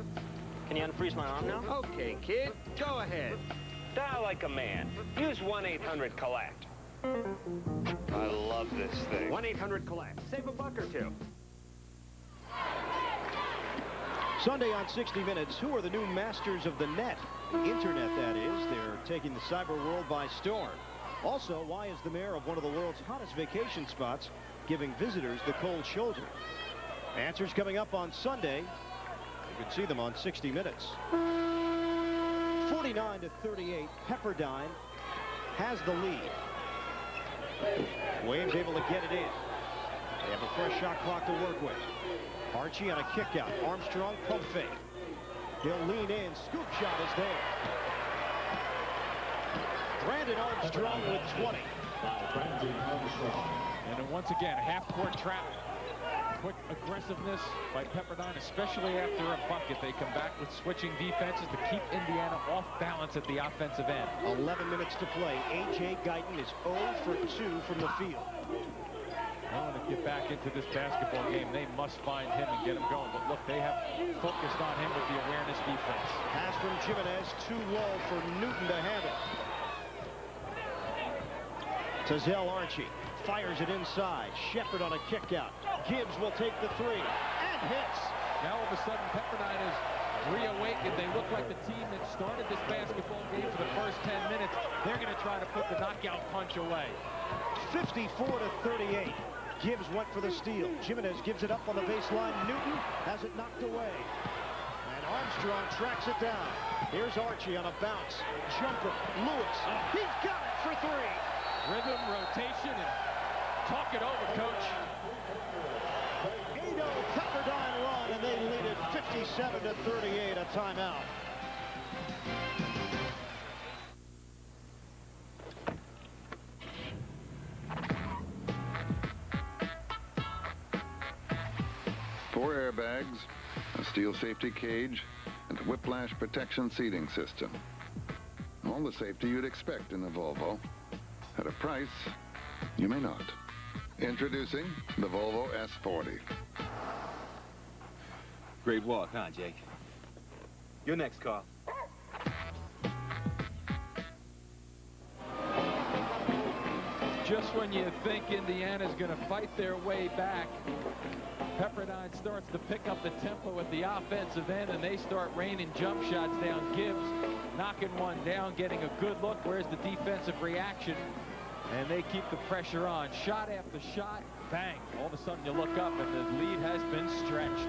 Can you unfreeze my arm now? Okay, kid. Go ahead. Dial like a man. Use 1-800-COLLECT. I love this thing. 1-800-COLLECT. Save $1 or $2. Sunday on 60 Minutes, who are the new masters of the net? The internet, that is. They're taking the cyber world by storm. Also, why is the mayor of one of the world's hottest vacation spots giving visitors the cold shoulder? Answers coming up on Sunday. You can see them on 60 Minutes. 49-38, Pepperdine has the lead. Waves able to get it in. They have a fresh shot clock to work with. Archie on a kick out. Armstrong pump fake. He'll lean in. Scoop shot is there. Brandon Armstrong with 20. And then once again, half-court trap. Quick aggressiveness by Pepperdine, especially after a bucket. They come back with switching defenses to keep Indiana off balance at the offensive end. 11 minutes to play. A.J. Guyton is 0 for 2 from the field. They want to get back into this basketball game. They must find him and get him going. But look, they have focused on him with the awareness defense. Pass from Jimenez, too low for Newton to have it. Tazell Archie fires it inside. Shepard on a kick out. Gibbs will take the 3 and hits. Now all of a sudden Pepperdine is reawakened. They look like the team that started this basketball game for the first 10 minutes. They're going to try to put the knockout punch away. 54-38. Gibbs went for the steal. Jimenez gives it up on the baseline. Newton has it knocked away. And Armstrong tracks it down. Here's Archie on a bounce. Jumper. Lewis. He's got it for 3. Rhythm, rotation, and talk it over, coach. 8-0 Pepperdine run, and they lead it 57-38. A timeout. Four airbags, a steel safety cage, and a whiplash protection seating system. All the safety you'd expect in a Volvo. At a price you may not. Introducing the Volvo S40. Great walk, huh, Jake? Your next call. Just when you think Indiana's going to fight their way back, Pepperdine starts to pick up the tempo at the offensive end, and they start raining jump shots down. Gibbs knocking one down, getting a good look. Where's the defensive reaction? And they keep the pressure on. Shot after shot, bang. All of a sudden you look up and the lead has been stretched.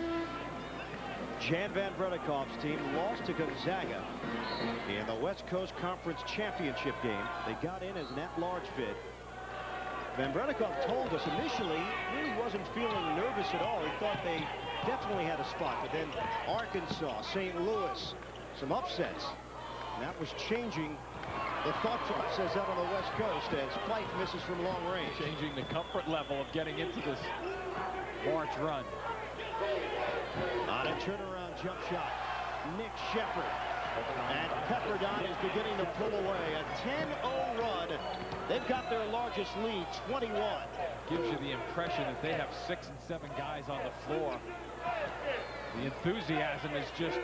Jan Van Bredekoff's team lost to Gonzaga in the West Coast Conference Championship game. They got in as an at-large bid. Van Bredekoff told us initially he really wasn't feeling nervous at all. He thought they definitely had a spot. But then Arkansas, St. Louis, some upsets. And that was changing the thought process out on the West Coast as Fife misses from long range. Changing the comfort level of getting into this March run. On a turnaround jump shot, Nick Shepard. And Pepperdine is beginning to pull away. A 10-0 run. They've got their largest lead, 21. Gives you the impression that they have 6 and 7 guys on the floor. The enthusiasm is just,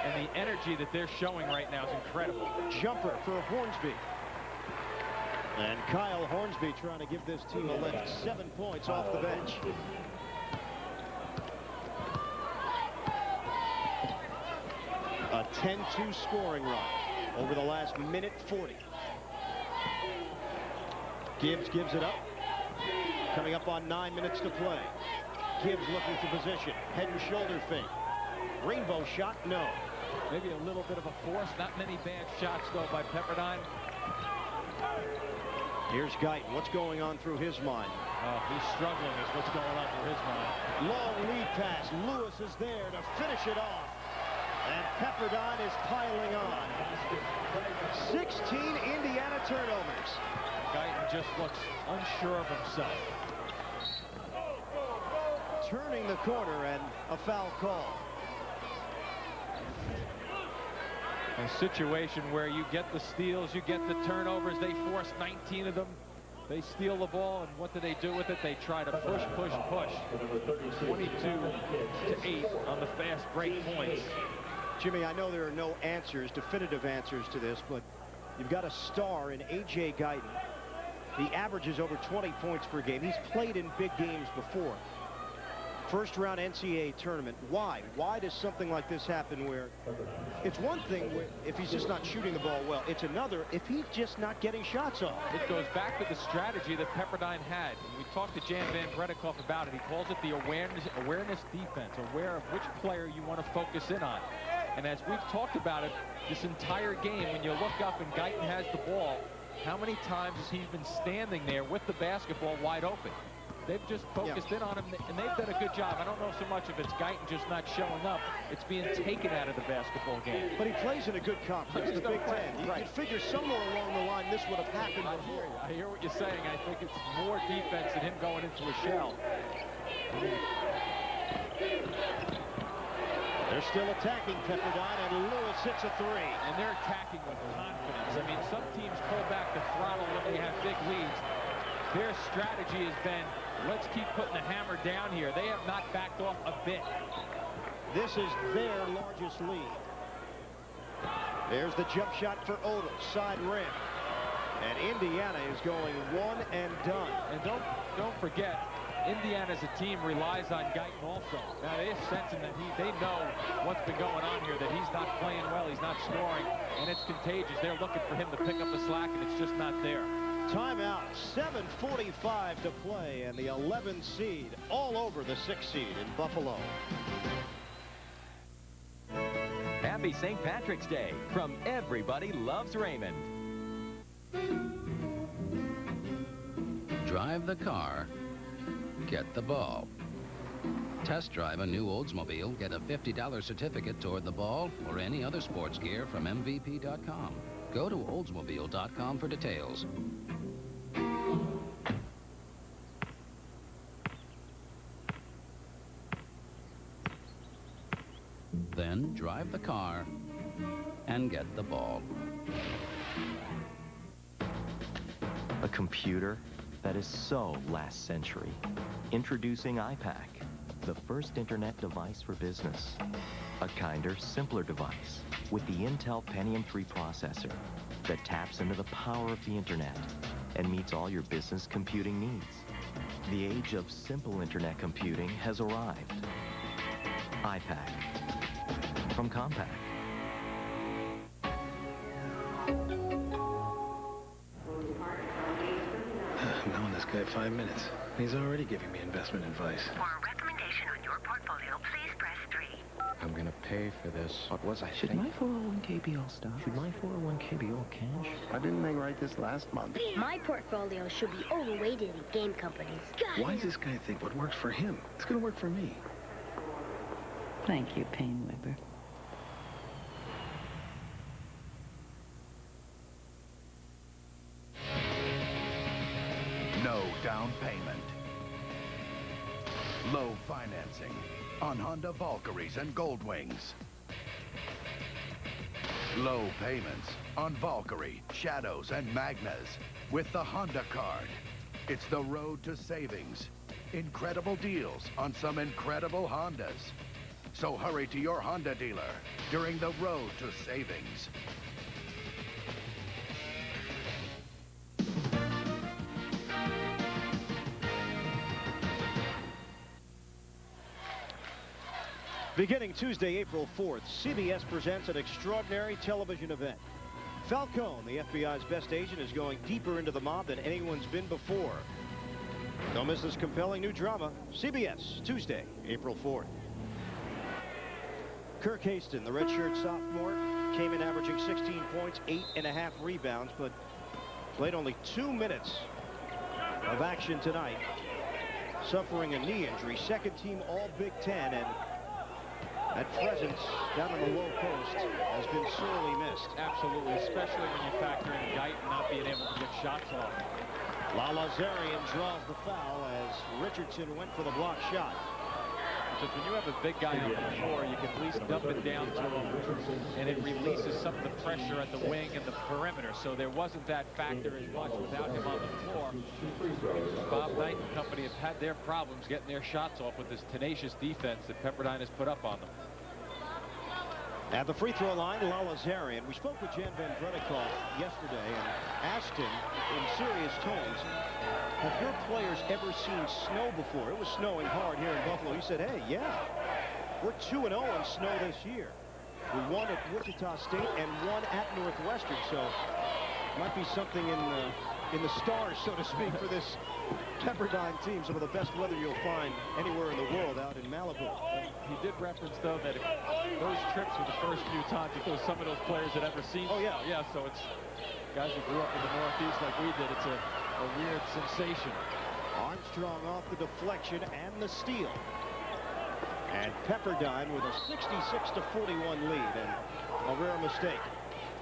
and the energy that they're showing right now is incredible. Jumper for Hornsby. And Kyle Hornsby trying to give this team a lift. 7 points off the bench. A 10-2 scoring run over the last minute 40. Gibbs gives it up. Coming up on 9 minutes to play. Gibbs looking for position. Head and shoulder fake. Rainbow shot, no. Maybe a little bit of a force. Not many bad shots, though, by Pepperdine. Here's Guyton. What's going on through his mind? He's struggling is what's going on through his mind. Long lead pass. Lewis is there to finish it off. And Pepperdine is piling on. 16 Indiana turnovers. Guyton just looks unsure of himself. Turning the corner and a foul call. A situation where you get the steals, you get the turnovers. They force 19 of them. They steal the ball, and what do they do with it? They try to push, push, push. 22-8 on the fast break points. Jimmy, I know there are no answers, definitive answers to this, but you've got a star in A.J. Guyton. He averages over 20 points per game. He's played in big games before. First round NCAA tournament. Why? Why does something like this happen where it's one thing if he's just not shooting the ball well. It's another if he's just not getting shots off. It goes back to the strategy that Pepperdine had. We talked to Jan Van Bredekoff about it. He calls it the awareness defense, aware of which player you want to focus in on. And as we've talked about it this entire game, when you look up and Guyton has the ball, how many times has he been standing there with the basketball wide open? They've just focused in on him, and they've done a good job. I don't know so much if it's Guyton just not showing up. It's being taken out of the basketball game. But he plays in a good conference, the Big Ten. You could figure somewhere along the line this would have happened before. I hear what you're saying. I think it's more defense than him going into a shell. They're still attacking Pepperdine, and Lewis hits a three. And they're attacking with confidence. I mean, some teams pull back the throttle when they have big leads. Their strategy has been, let's keep putting the hammer down here. They have not backed off a bit. This is their largest lead. There's the jump shot for Odom, side rim. And Indiana is going one and done. And don't forget, Indiana as a team relies on Guyton also. Now they're sensing that they know what's been going on here, that he's not playing well, he's not scoring, and it's contagious. They're looking for him to pick up the slack, and it's just not there. Timeout, 7:45 to play, and the 11 seed all over the 6 seed in Buffalo. Happy St. Patrick's Day from Everybody Loves Raymond. Drive the car, get the ball. Test drive a new Oldsmobile, get a $50 certificate toward the ball or any other sports gear from MVP.com. Go to Oldsmobile.com for details. Then drive the car and get the ball. A computer that is so last century. Introducing iPac, the first internet device for business. A kinder, simpler device with the Intel Pentium 3 processor that taps into the power of the internet and meets all your business computing needs. The age of simple internet computing has arrived. iPac from Compaq. I've known this guy 5 minutes. He's already giving me investment advice. For a recommendation on your portfolio, please press 3. I'm gonna pay for this. What was I Should my 401k be all stock? Should my 401k be all cash? Why didn't they write this last month? My portfolio should be overweighted in game companies. Why does this guy think what works for him? It's gonna work for me. Thank you, Painweber. No down payment. Low financing on Honda Valkyries and Goldwings. Low payments on Valkyrie, Shadows, and Magnas with the Honda card. It's the road to savings. Incredible deals on some incredible Hondas. So hurry to your Honda dealer during the road to savings. Beginning Tuesday, April 4th, CBS presents an extraordinary television event. Falcone, the FBI's best agent, is going deeper into the mob than anyone's been before. Don't miss this compelling new drama. CBS, Tuesday, April 4th. Kirk Haston, the redshirt sophomore, came in averaging 16 points, 8.5 rebounds, but played only 2 minutes of action tonight, suffering a knee injury. Second team All Big Ten, and at present, down on the low post, has been sorely missed. Absolutely, especially when you factor in Guyton not being able to get shots off. Lalazarian draws the foul as Richardson went for the block shot. Because when you have a big guy on the floor, you can at least dump it down to him, and it releases some of the pressure at the wing and the perimeter. So there wasn't that factor as much without him on the floor. Bob Knight and company have had their problems getting their shots off with this tenacious defense that Pepperdine has put up on them. At the free throw line, Lalazarian. We spoke with Jan Van Bredikoff yesterday and asked him in serious tones, have your players ever seen snow before? It was snowing hard here in Buffalo. He said, hey, yeah, we're 2-0 in snow this year. We won at Wichita State and won at Northwestern, so it might be something in the stars, so to speak, for this Pepperdine team. Some of the best weather you'll find anywhere in the world out in Malibu. He did reference, though, that if those trips were the first few times that some of those players had ever seen. Oh, yeah. Yeah, so it's guys who grew up in the Northeast like we did. It's a weird sensation. Armstrong off the deflection and the steal. And Pepperdine with a 66-41 lead, and a rare mistake.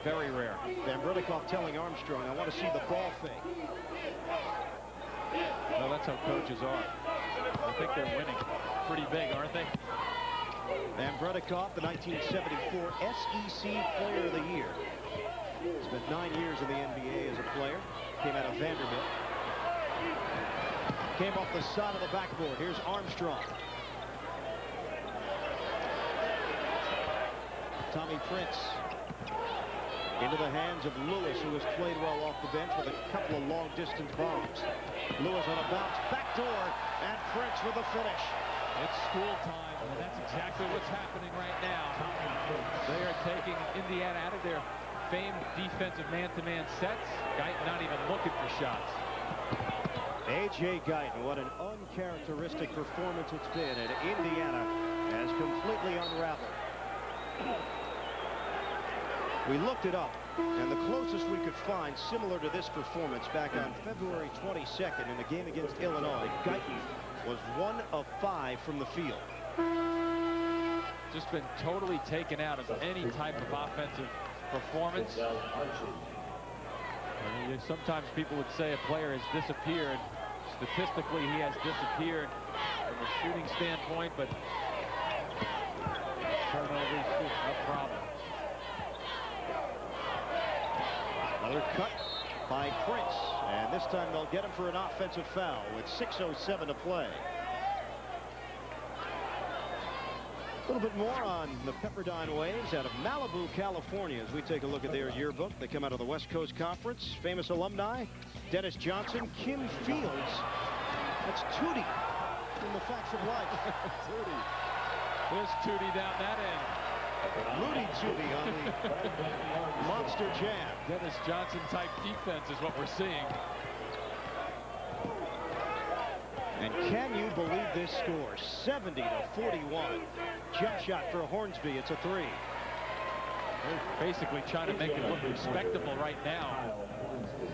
Very rare. Van Bredikoff telling Armstrong, I want to see the ball fake. Well, that's how coaches are. I think they're winning pretty big, aren't they? Van Bredikoff, the 1974 SEC Player of the Year. Spent 9 years in the NBA as a player. Came out of Vanderbilt. Came off the side of the backboard. Here's Armstrong. Tommy Prince into the hands of Lewis, who has played well off the bench with a couple of long-distance bombs. Lewis on a bounce, backdoor, and Prince with the finish. It's school time, and that's exactly what's happening right now. They are taking Indiana out of their famed defensive man-to-man sets. Guyton not even looking for shots. A.J. Guyton, what an uncharacteristic performance it's been, and Indiana has completely unraveled. We looked it up, and the closest we could find similar to this performance back on February 22nd in a game against Illinois, Guyton was 1 of 5 from the field. Just been totally taken out of any type of offensive performance. Sometimes people would say a player has disappeared. Statistically, he has disappeared from a shooting standpoint, but turnovers, no problem. Another cut by Prince, and this time they'll get him for an offensive foul with 6:07 to play. A little bit more on the Pepperdine Waves out of Malibu, California, as we take a look at their yearbook. They come out of the West Coast Conference. Famous alumni, Dennis Johnson, Kim Fields. That's Tootie in the Facts of Life. Tootie. There's Tootie down that end. Rudy Tootie on the monster jam. Dennis Johnson type defense is what we're seeing. And can you believe this score? 70-41. Jump shot for Hornsby. It's a 3. They're basically trying to make it look respectable right now.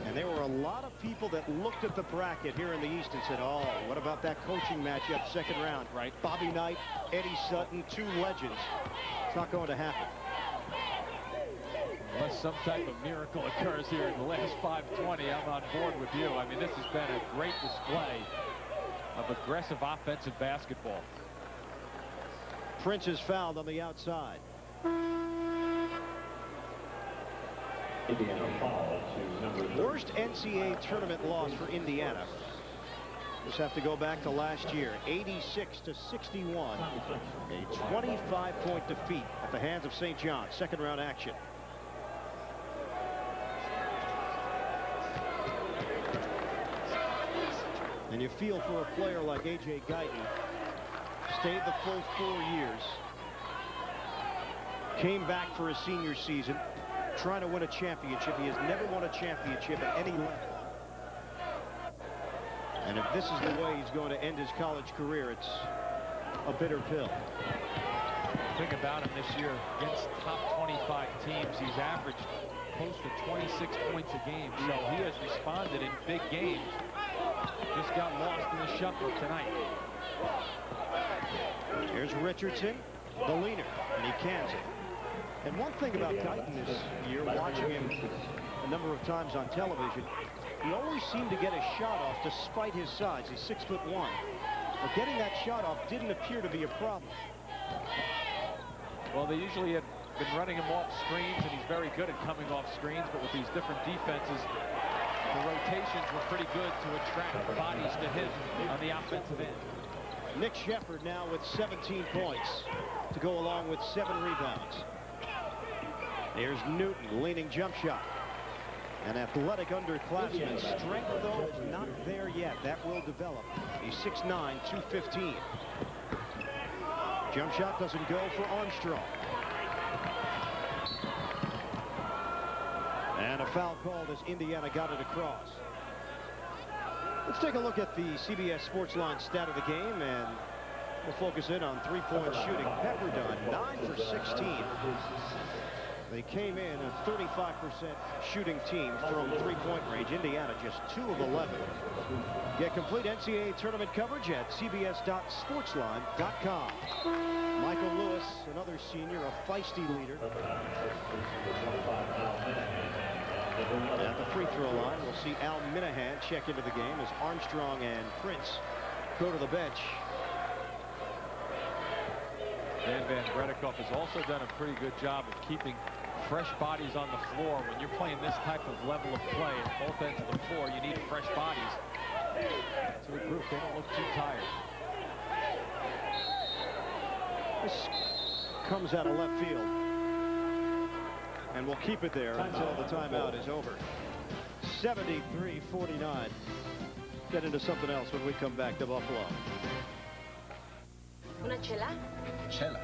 And there were a lot of people that looked at the bracket here in the East and said, oh, what about that coaching matchup, second round? Right. Bobby Knight, Eddie Sutton, 2 legends. It's not going to happen. Unless some type of miracle occurs here in the last 5:20, I'm on board with you. I mean, this has been a great display of aggressive offensive basketball. Prince is fouled on the outside. Worst NCAA tournament loss for Indiana. Just have to go back to last year, 86-61. A 25-point defeat at the hands of St. John's. Second round action. And you feel for a player like A.J. Guyton. Stayed the full 4 years. Came back for his senior season. Trying to win a championship. He has never won a championship at any level. And if this is the way he's going to end his college career, it's a bitter pill. Think about him this year against top 25 teams. He's averaged close to 26 points a game. So he has responded in big games. Just got lost in the shuffle tonight. Here's Richardson, the leaner, and he cans it. And one thing about Guyton this year, watching him a number of times on television, he always seemed to get a shot off despite his size. He's 6'1". But getting that shot off didn't appear to be a problem. Well, they usually had been running him off screens, and he's very good at coming off screens, but with these different defenses, the rotations were pretty good to attract bodies to him on the offensive end. Nick Shepard now with 17 points to go along with 7 rebounds. There's Newton, leaning jump shot. An athletic underclassman. Strength, though, is not there yet. That will develop. He's 6'9", 215. Jump shot doesn't go for Armstrong. And a foul called as Indiana got it across. Let's take a look at the CBS Sports Line stat of the game, and we'll focus in on three-point shooting. Pepperdine, 9 for 16. They came in a 35% shooting team from three-point range. Indiana just 2 of 11. Get complete NCAA tournament coverage at cbs.sportsline.com. Michael Lewis, another senior, a feisty leader. At the free throw line, we'll see Al Minahan check into the game as Armstrong and Prince go to the bench. Dan Van Bredikoff has also done a pretty good job of keeping fresh bodies on the floor. When you're playing this type of level of play at both ends of the floor, you need fresh bodies. So the group, they don't look too tired. This comes out of left field. And we'll keep it there until the timeout is over. 73-49. Get into something else when we come back to Buffalo. Una chela? Chela?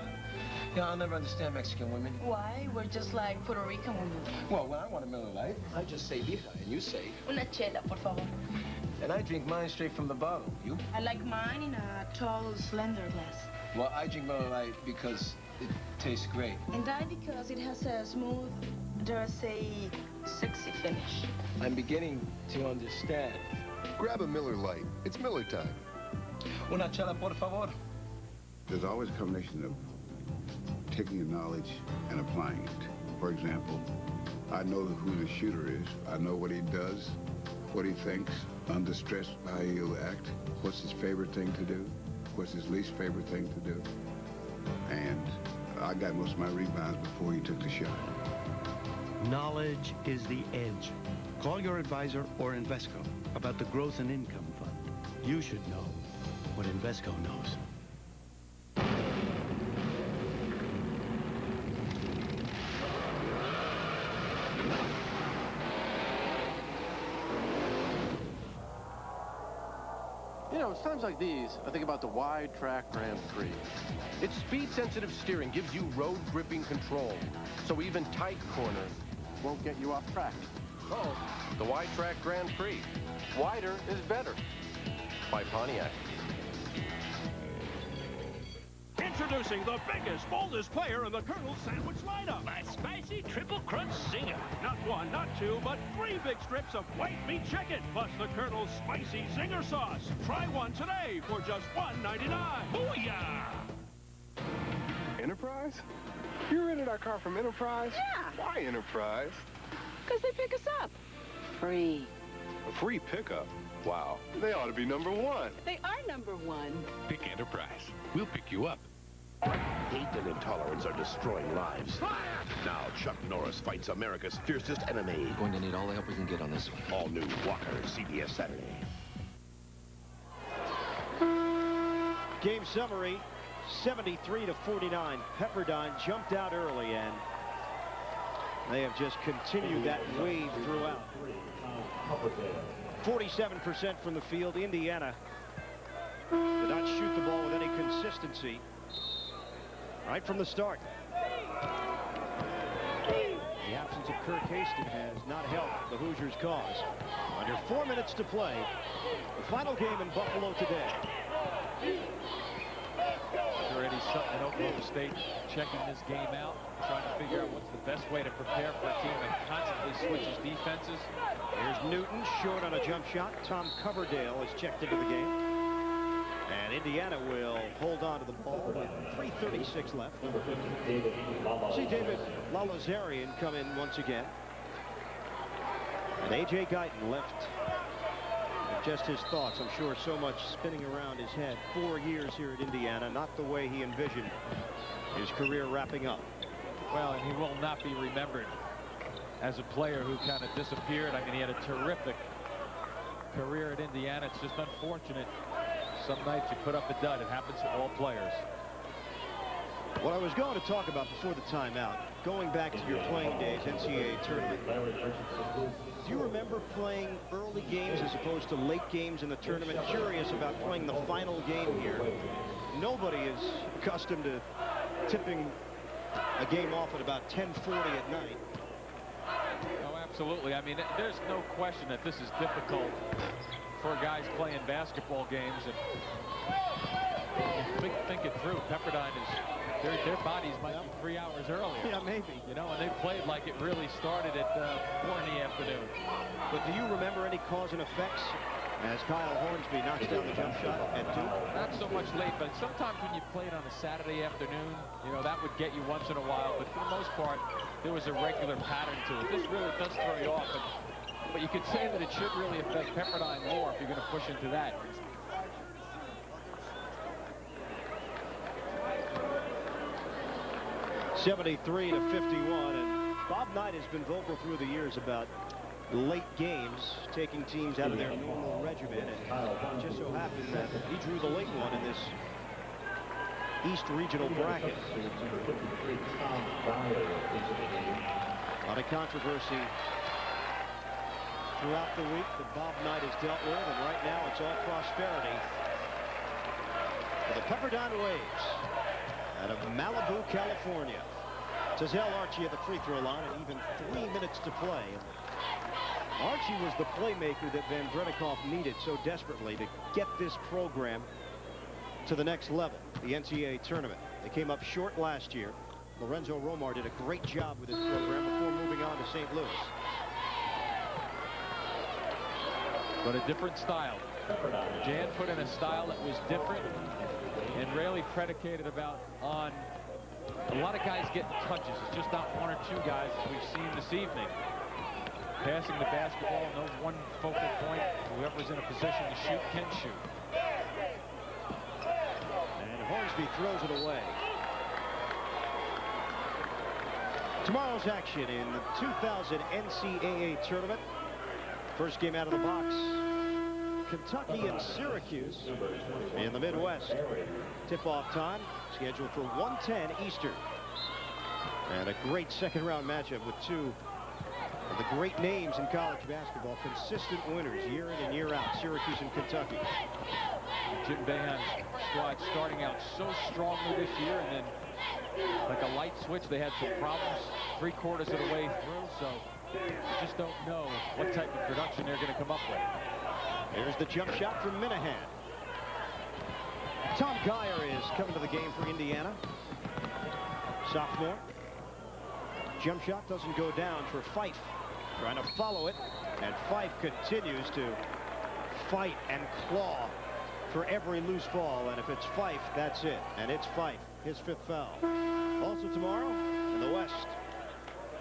Yeah, I'll never understand Mexican women. Why? We're just like Puerto Rican women. Well, when I want a Miller Lite, I just say hija, and you say... Una chela, por favor. And I drink mine straight from the bottle. You? I like mine in a tall, slender glass. Well, I drink Miller Lite because it tastes great. And I because it has a smooth, dare I say, sexy finish. I'm beginning to understand. Grab a Miller Lite. It's Miller time. Una chela, por favor. There's always a combination of taking your knowledge and applying it. For example, I know who the shooter is. I know what he does, what he thinks, under stress, how he'll act, what's his favorite thing to do, what's his least favorite thing to do. And I got most of my rebounds before he took the shot. Knowledge is the edge. Call your advisor or Invesco about the Growth and Income Fund. You should know what Invesco knows. know, it's times like these, I think about the wide track Grand Prix. Its speed-sensitive steering gives you road gripping control, so even tight corners won't get you off track. Oh, the wide track Grand Prix. Wider is better. By Pontiac. Introducing the biggest, boldest player in the Colonel's sandwich lineup. My spicy triple crunch zinger. Not one, not two, but 3 big strips of white meat chicken, plus the Colonel's spicy zinger sauce. Try one today for just $1.99. Booyah! Enterprise? You rented our car from Enterprise? Yeah. Why Enterprise? Because they pick us up. Free. A free pickup? Wow, they ought to be #1. They are #1. Pick Enterprise. We'll pick you up. Hate and intolerance are destroying lives. Now Chuck Norris fights America's fiercest enemy. We're going to need all the help we can get on this one. All new Walker, CBS Saturday. Game summary, 73-49. Pepperdine jumped out early, and they have just continued that wave throughout. 47% from the field. Indiana did not shoot the ball with any consistency right from the start. The absence of Kirk Haston has not helped the Hoosiers' cause. Under 4 minutes to play, the final game in Buffalo today. Already something in Oklahoma State checking this game out, trying to figure out what's the best way to prepare for a team that constantly switches defenses. Here's Newton short on a jump shot. Tom Coverdale is checked into the game. And Indiana will hold on to the ball with 3:36 left. See David Lalazarian come in once again. And A.J. Guyton left. Just his thoughts, I'm sure, so much spinning around his head. 4 years here at Indiana, not the way he envisioned his career wrapping up. Well, and he will not be remembered as a player who kind of disappeared. I mean, he had a terrific career at Indiana. It's just unfortunate. Some nights you put up a dud. It happens to all players. What I was going to talk about before the timeout, going back to your playing days, NCAA tournament. Do you remember playing early games as opposed to late games in the tournament? Curious about playing the final game here. Nobody is accustomed to tipping a game off at about 10:40 at night. Oh, absolutely. I mean, there's no question that this is difficult for guys playing basketball games. And think it through. Pepperdine is, their bodies might be 3 hours earlier. Yeah, maybe. You know, and they played like it really started at 4 in the afternoon. But do you remember any cause and effects as Kyle Hornsby knocks down the jump shot at Duke? Not so much late, but sometimes when you played on a Saturday afternoon, you know, that would get you once in a while. But for the most part, there was a regular pattern to it. This really does throw you off. But you could say that it should really affect Pepperdine more if you're going to push into that. (73-51), and Bob Knight has been vocal through the years about late games, taking teams out of their normal regimen, and it just so happened that he drew the late one in this East Regional bracket. A lot of controversy throughout the week that Bob Knight has dealt with, and right now it's all prosperity for the Pepperdine Waves out of Malibu, California. Tazell Archie at the free throw line, and even 3 minutes to play. Archie was the playmaker that Van Bredikoff needed so desperately to get this program to the next level, the NCAA tournament. They came up short last year. Lorenzo Romar did a great job with his program before moving on to St. Louis. But a different style. Jan put in a style that was different and really predicated on a lot of guys getting touches. It's just not 1 or 2 guys as we've seen this evening. Passing the basketball, no one focal point. Whoever's in a position to shoot can shoot. And Hornsby throws it away. Tomorrow's action in the 2000 NCAA tournament. First game out of the box, Kentucky and Syracuse in the Midwest. Tip-off time scheduled for 1:10 Eastern. And a great second-round matchup with 2 The great names in college basketball, consistent winners year in and year out. Syracuse and Kentucky. Jim Boeheim's squad starting out so strongly this year, and then like a light switch, they had some problems 3/4 of the way through, so you just don't know what type of production they're going to come up with. Here's the jump shot from Minahan. Tom Guyton is coming to the game for Indiana. Sophomore. Jump shot doesn't go down for Fife. Trying to follow it, and Fife continues to fight and claw for every loose ball, and if it's Fife, that's it, and it's Fife, his 5th foul. Also tomorrow in the West,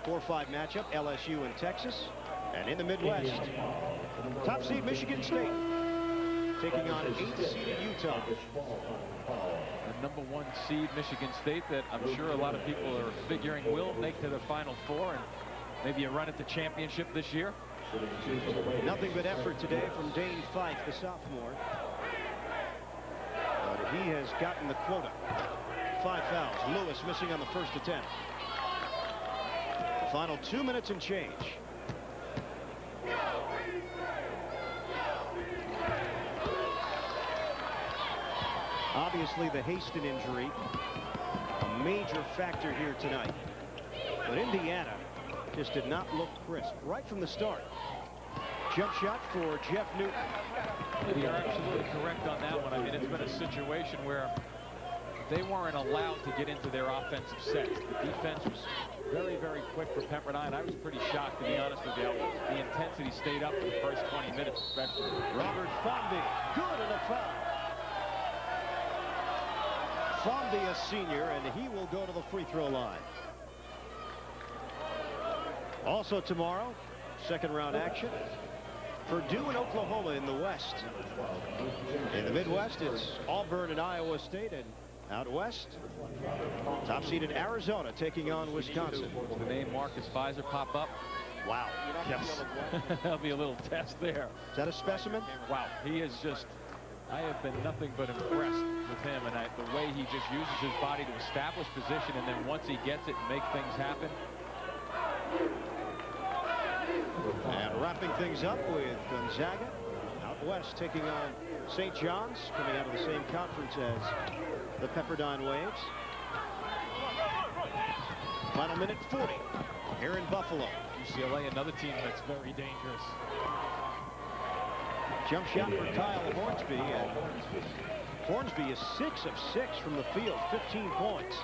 4-5 matchup, LSU and Texas, and in the Midwest, top seed Michigan State taking on 8th-seeded Utah. The #1 seed Michigan State that I'm sure a lot of people are figuring will make to the Final Four and maybe a run at the championship this year. Nothing but effort today from Dane Fife, the sophomore. But he has gotten the quota. 5 fouls. Lewis missing on the first attempt. The final 2 minutes and change. Obviously, the Haston injury, a major factor here tonight. But Indiana just did not look crisp right from the start. Jump shot for Jeff Newton. You're absolutely correct on that one. I mean, it's been a situation where they weren't allowed to get into their offensive sets. The defense was very, very quick for Pepperdine. I was pretty shocked, to be honest with you. The intensity stayed up for the first 20 minutes, especially. Robert Fomby, good and a foul. Fomby, a senior, and he will go to the free throw line. Also tomorrow, 2nd round action. Purdue and Oklahoma in the West. In the Midwest, it's Auburn and Iowa State, and out west, top seeded Arizona taking on Wisconsin. The name Marcus Fizer pop up. Wow. Yes. That'll be a little test there. Is that a specimen? Wow. He is just, I have been nothing but impressed with him, and the way he just uses his body to establish position, and then once he gets it and make things happen. And wrapping things up with Gonzaga out west taking on St. John's, coming out of the same conference as the Pepperdine Waves. Final minute 40 here in Buffalo. UCLA, another team that's very dangerous. Jump shot for Kyle Hornsby, and Hornsby is 6 of 6 from the field, 15 points.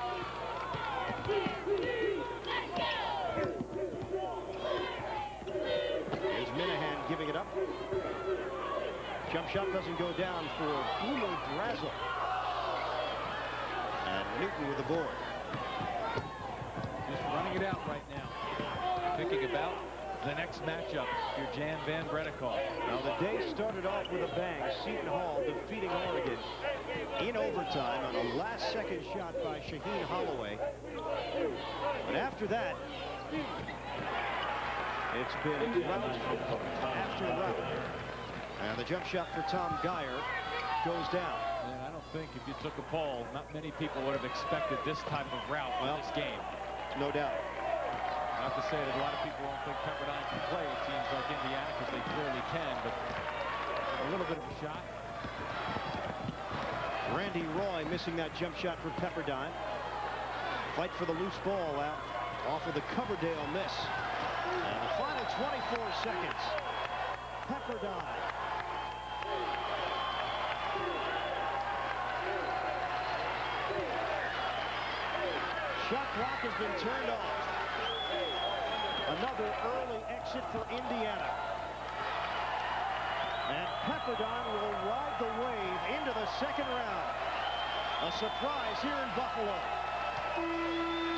Here's Minahan giving it up. Jump shot doesn't go down for Ulo Drazel. And Newton with the board. Just running it out right now. Thinking about the next matchup, your Jan Van Bredekov. Now the day started off with a bang. Seton Hall defeating Oregon in overtime on a last-second shot by Shaheen Holloway. But after that, it's been rout after rout. And the jump shot for Tom Guyton goes down. And I don't think if you took a poll, not many people would have expected this type of rout in this game. No doubt. Not to say that a lot of people won't think Pepperdine can play with teams like Indiana, because they clearly can, but a little bit of a shot. Randy Roy missing that jump shot for Pepperdine. Fight for the loose ball out off of the Coverdale miss. And the final 24 seconds. Pepperdine. Shot clock has been turned off. Another early exit for Indiana. And Pepperdine will ride the wave into the second round. A surprise here in Buffalo.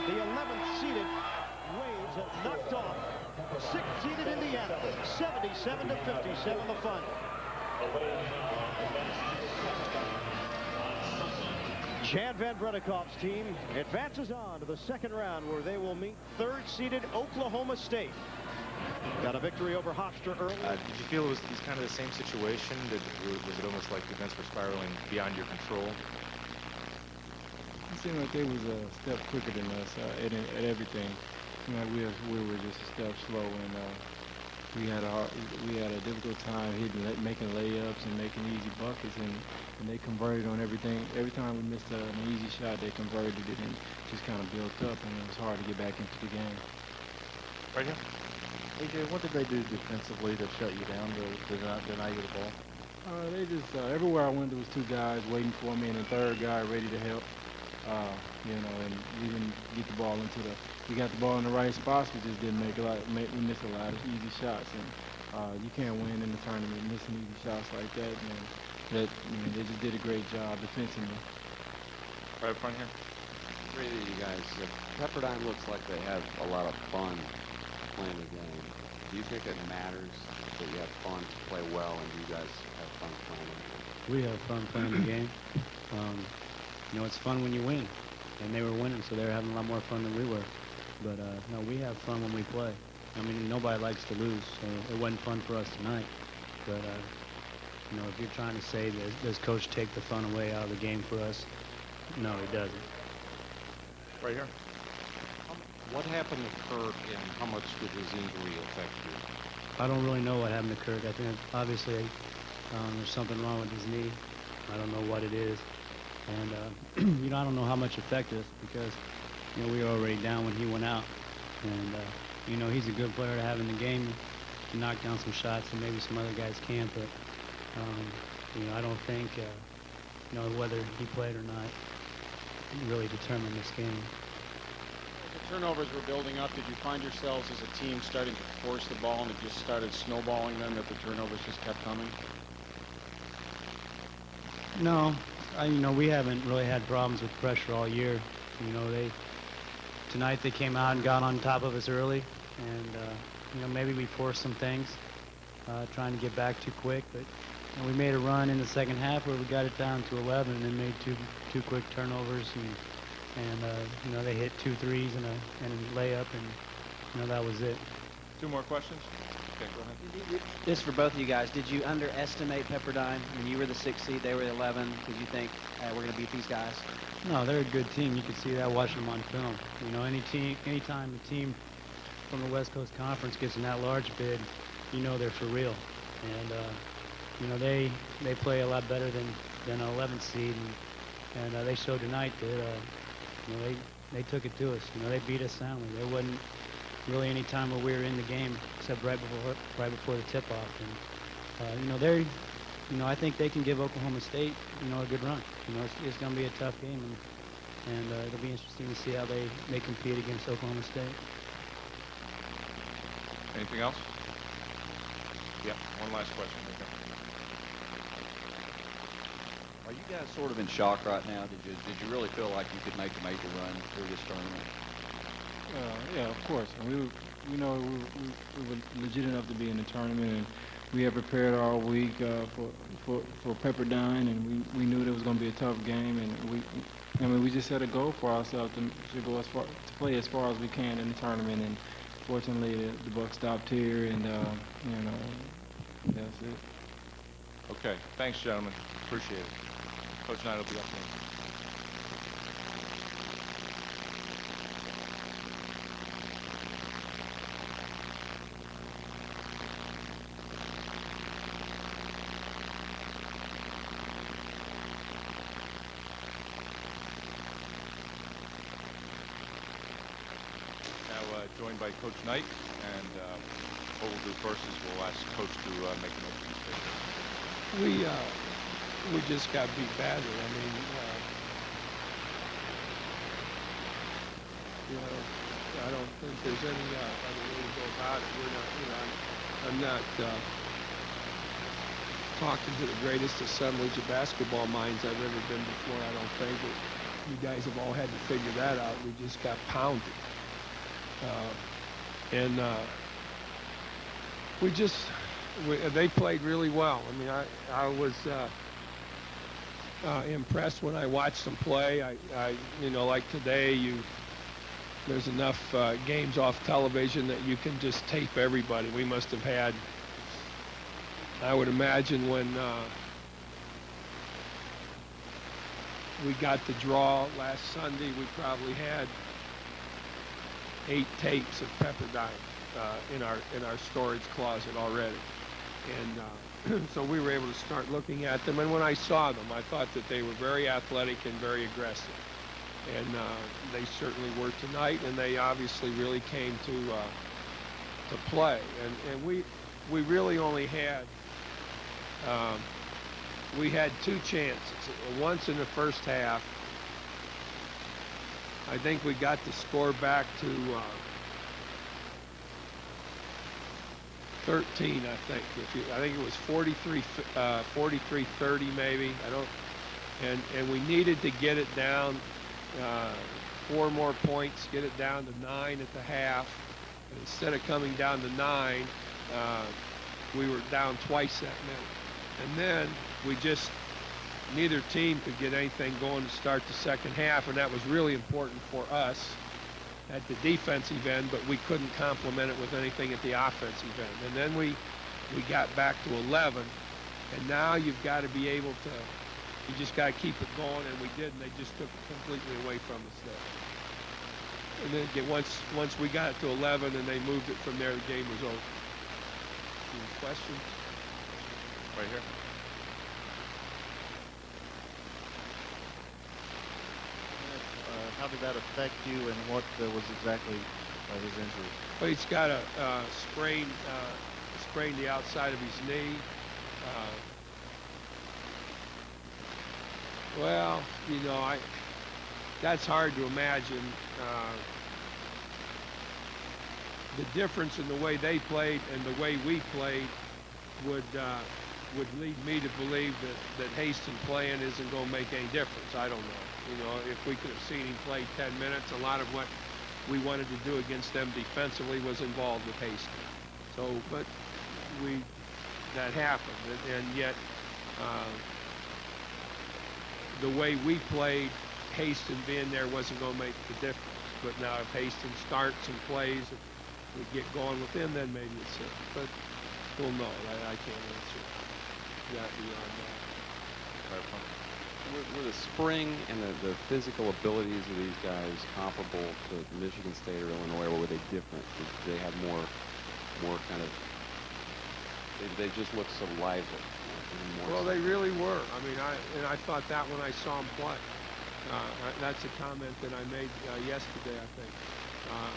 The 11th seeded Waves have knocked off 6th seeded Indiana, 77-57 the final. Jan Van Bredekov's team advances on to the second round, where they will meet 3rd seeded Oklahoma State. Got a victory over Hofstra early. Did you feel it was kind of the same situation? Was it almost like events were spiraling beyond your control? It seemed like they was a step quicker than us at everything. seemed like we were just a step slow, and we had a difficult time making layups and making easy buckets, and they converted on everything. Every time we missed an easy shot, they converted it and just kind of built up, and it was hard to get back into the game. Right here. AJ, what did they do defensively to shut you down to deny you the ball? They just everywhere I went, there was two guys waiting for me, and a third guy ready to help. You know, and even get the ball into we got the ball in the right spots. We just didn't we missed a lot of easy shots, and you can't win in the tournament missing easy shots like that. And they just did a great job defensively. Right up front here. Three of you guys, Pepperdine looks like they have a lot of fun playing the game. Do you think it matters that you have fun to play well, and do you guys have fun playing the game? We have fun playing the game. You know, it's fun when you win, and they were winning, so they were having a lot more fun than we were. But no, we have fun when we play. I mean, nobody likes to lose, so it wasn't fun for us tonight. But you know, if you're trying to say does Coach take the fun away out of the game for us, no, he doesn't. Right here. What happened to Kirk, and how much did his injury affect you? I don't really know what happened to Kirk. I think obviously there's something wrong with his knee. I don't know what it is. And, you know, I don't know how much affected us because, you know, we were already down when he went out. And, you know, he's a good player to have in the game to knock down some shots, and maybe some other guys can't. But, you know, I don't think, you know, whether he played or not really determined this game. The turnovers were building up. Did you find yourselves as a team starting to force the ball, and it just started snowballing them, that the turnovers just kept coming? No. You know, we haven't really had problems with pressure all year. You know, tonight they came out and got on top of us early, and you know, maybe we forced some things, trying to get back too quick. But you know, we made a run in the second half where we got it down to 11, and then made two quick turnovers, and you know, they hit 2 threes and a layup, and you know, that was it. 2 more questions. Okay, go ahead. This is for both of you guys. Did you underestimate Pepperdine when you were the 6th seed, they were the 11? Did you think we're going to beat these guys? No, they're a good team. You can see that watching them on film. You know, anytime a team from the West Coast Conference gets in that large bid, you know they're for real. And you know, they play a lot better than an 11th seed, and they showed tonight that you know, they took it to us. You know, they beat us soundly. There wasn't really any time where we were in the game except right before the tip-off. And you know, I think they can give Oklahoma State, you know, a good run. You know, it's going to be a tough game, and it'll be interesting to see how they compete against Oklahoma State. Anything else? Yeah, one last question. Are you guys sort of in shock right now? Did you really feel like you could make a major run through this tournament? Yeah, of course. And we know we were legit enough to be in the tournament, and we had prepared all week for Pepperdine, and we knew there was going to be a tough game, and we just set a goal for ourselves to go to play as far as we can in the tournament, and fortunately the buck stopped here, and you know, that's it. Okay, thanks, gentlemen. Appreciate it. Coach Knight will be up next. Joined by Coach Knight, and what we'll do first is we'll ask Coach to make an opening statement. We just got beat badly. I mean, you know, I don't think there's any other way to go about it. We're not, you know, I'm not talking to the greatest assemblage of basketball minds I've ever been before. I don't think that you guys have all had to figure that out. We just got pounded. They played really well. I mean, I was impressed when I watched them play. You know, like today, there's enough games off television that you can just tape everybody. We must have had, I would imagine, when we got the draw last Sunday, we probably had 8 tapes of Pepperdine in our storage closet already, and so we were able to start looking at them. And when I saw them, I thought that they were very athletic and very aggressive, and they certainly were tonight. And they obviously really came to play. And we really only had we had 2 chances. Once in the first half, I think we got the score back to 13, I think. I think it was 43-30 maybe. And we needed to get it down 4 more points, get it down to 9 at the half. And instead of coming down to 9, we were down twice that minute. And then neither team could get anything going to start the second half, and that was really important for us at the defensive end, but we couldn't complement it with anything at the offensive end. And then we got back to 11, and now you've got to be able to, you just got to keep it going, and we did, and they just took it completely away from us there. And then again, once we got it to 11 and they moved it from there, the game was over. Any questions? Right here. How did that affect you, and what was exactly his injury? Well, he's got a sprained the outside of his knee. Well, you know, that's hard to imagine. The difference in the way they played and the way we played would lead me to believe that Haston playing isn't going to make any difference. I don't know. You know, if we could have seen him play 10 minutes, a lot of what we wanted to do against them defensively was involved with Haston. So, but that happened, and yet the way we played, Haston being there wasn't going to make the difference. But now if Haston starts and plays, if we get going with him, then maybe it's it. But we'll know. I can't answer that beyond that. Were the spring and the physical abilities of these guys comparable to Michigan State or Illinois, or were they different? Did they have more kind of, they just looked so lively? Well, they really were. I mean, I thought that when I saw them play. That's a comment that I made yesterday, I think.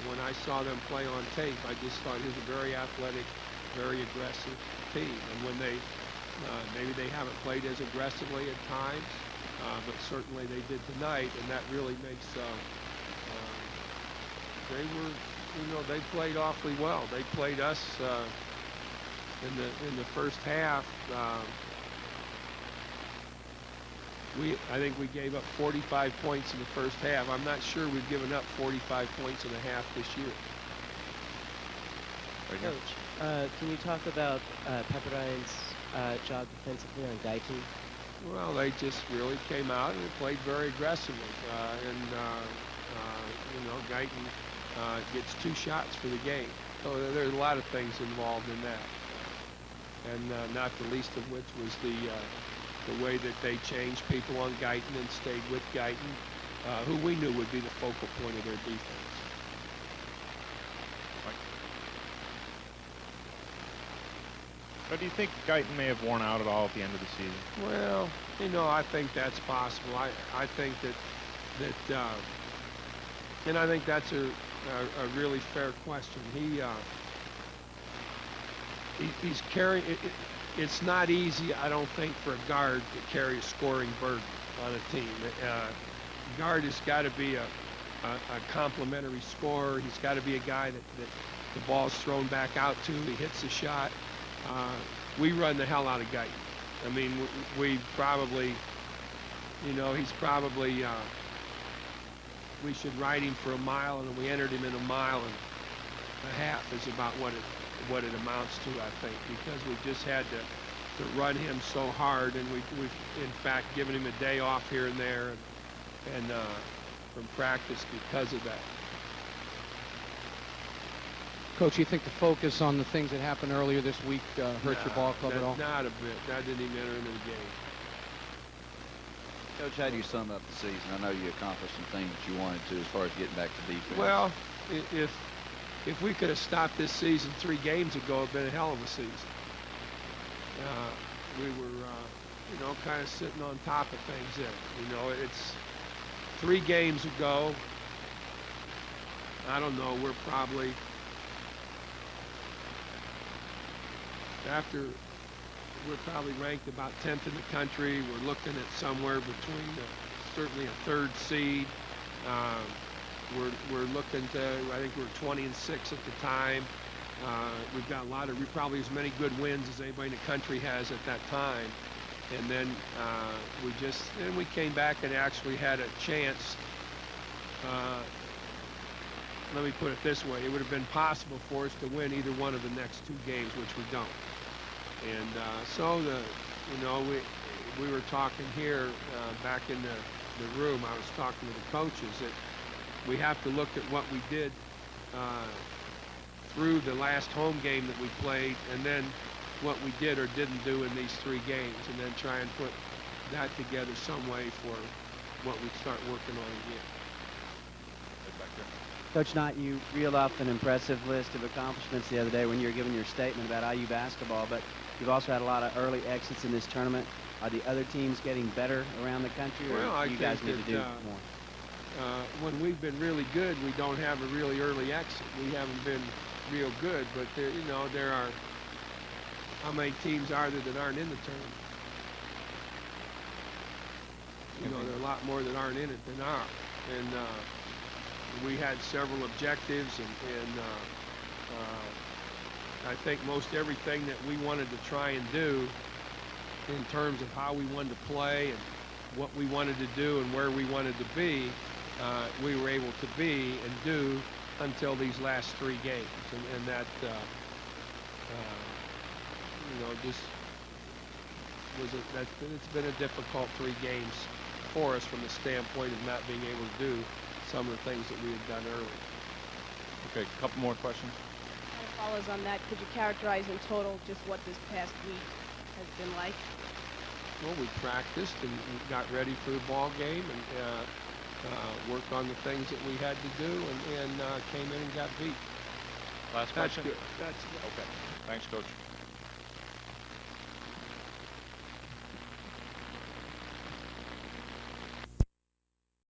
When I saw them play on tape, I just thought he was a very athletic, very aggressive team. And when maybe they haven't played as aggressively at times, but certainly they did tonight, and that really makes they played awfully well. They played us in the first half. I think we gave up 45 points in the first half. I'm not sure we've given up 45 points in a half this year. Coach, can you talk about Pepperdine's job defensively on Guyton? Well, they just really came out and played very aggressively. Guyton gets 2 shots for the game. So there's a lot of things involved in that. And not the least of which was the way that they changed people on Guyton and stayed with Guyton, who we knew would be the focal point of their defense. So do you think Guyton may have worn out at all at the end of the season? Well, you know, I think that's possible. I think that and I think that's a really fair question. He's carrying. It's not easy, I don't think, for a guard to carry a scoring burden on a team. Guard has got to be a complimentary scorer. He's got to be a guy that the ball's thrown back out to. He hits the shot. We run the hell out of Guyton. I mean, we probably, you know, he's probably, we should ride him for a mile, and we entered him in a mile and a half is about what it amounts to, I think, because we just had to run him so hard, and we've in fact given him a day off here and there and from practice because of that. Coach, you think the focus on the things that happened earlier this week hurt your ball club at all? Not a bit. That didn't even enter into the game. Coach, how do you sum up the season? I know you accomplished some things that you wanted to as far as getting back to defense. Well, if we could have stopped this season 3 games ago, it'd been a hell of a season. We were, you know, kind of sitting on top of things there. You know, it's 3 games ago. I don't know. We're probably ranked about 10th in the country. We're looking at somewhere between certainly a 3rd seed. We're looking to, I think we're 20-6 at the time. We've got probably as many good wins as anybody in the country has at that time. And then we came back and actually had a chance. Let me put it this way: it would have been possible for us to win either one of the next 2 games, which we don't. And we were talking here back in the room. I was talking to the coaches that we have to look at what we did through the last home game that we played, and then what we did or didn't do in these 3 games, and then try and put that together some way for what we start working on again. Coach Knott, you reeled off an impressive list of accomplishments the other day when you were giving your statement about IU basketball, but you've also had a lot of early exits in this tournament. Are the other teams getting better around the country, or do you guys need to do more? When we've been really good, we don't have a really early exit. We haven't been real good, but there are, how many teams are there that aren't in the tournament? There are a lot more that aren't in it than are. And we had several objectives, and I think most everything that we wanted to try and do in terms of how we wanted to play and what we wanted to do and where we wanted to be, we were able to be and do until these last 3 games. And that, it's been a difficult 3 games for us from the standpoint of not being able to do some of the things that we had done earlier. Okay, a couple more questions. Follows on that, could you characterize in total just what this past week has been like? Well, we practiced and got ready for the ball game, and worked on the things that we had to do, and came in and got beat. Last question? That's good. Okay. Thanks, Coach.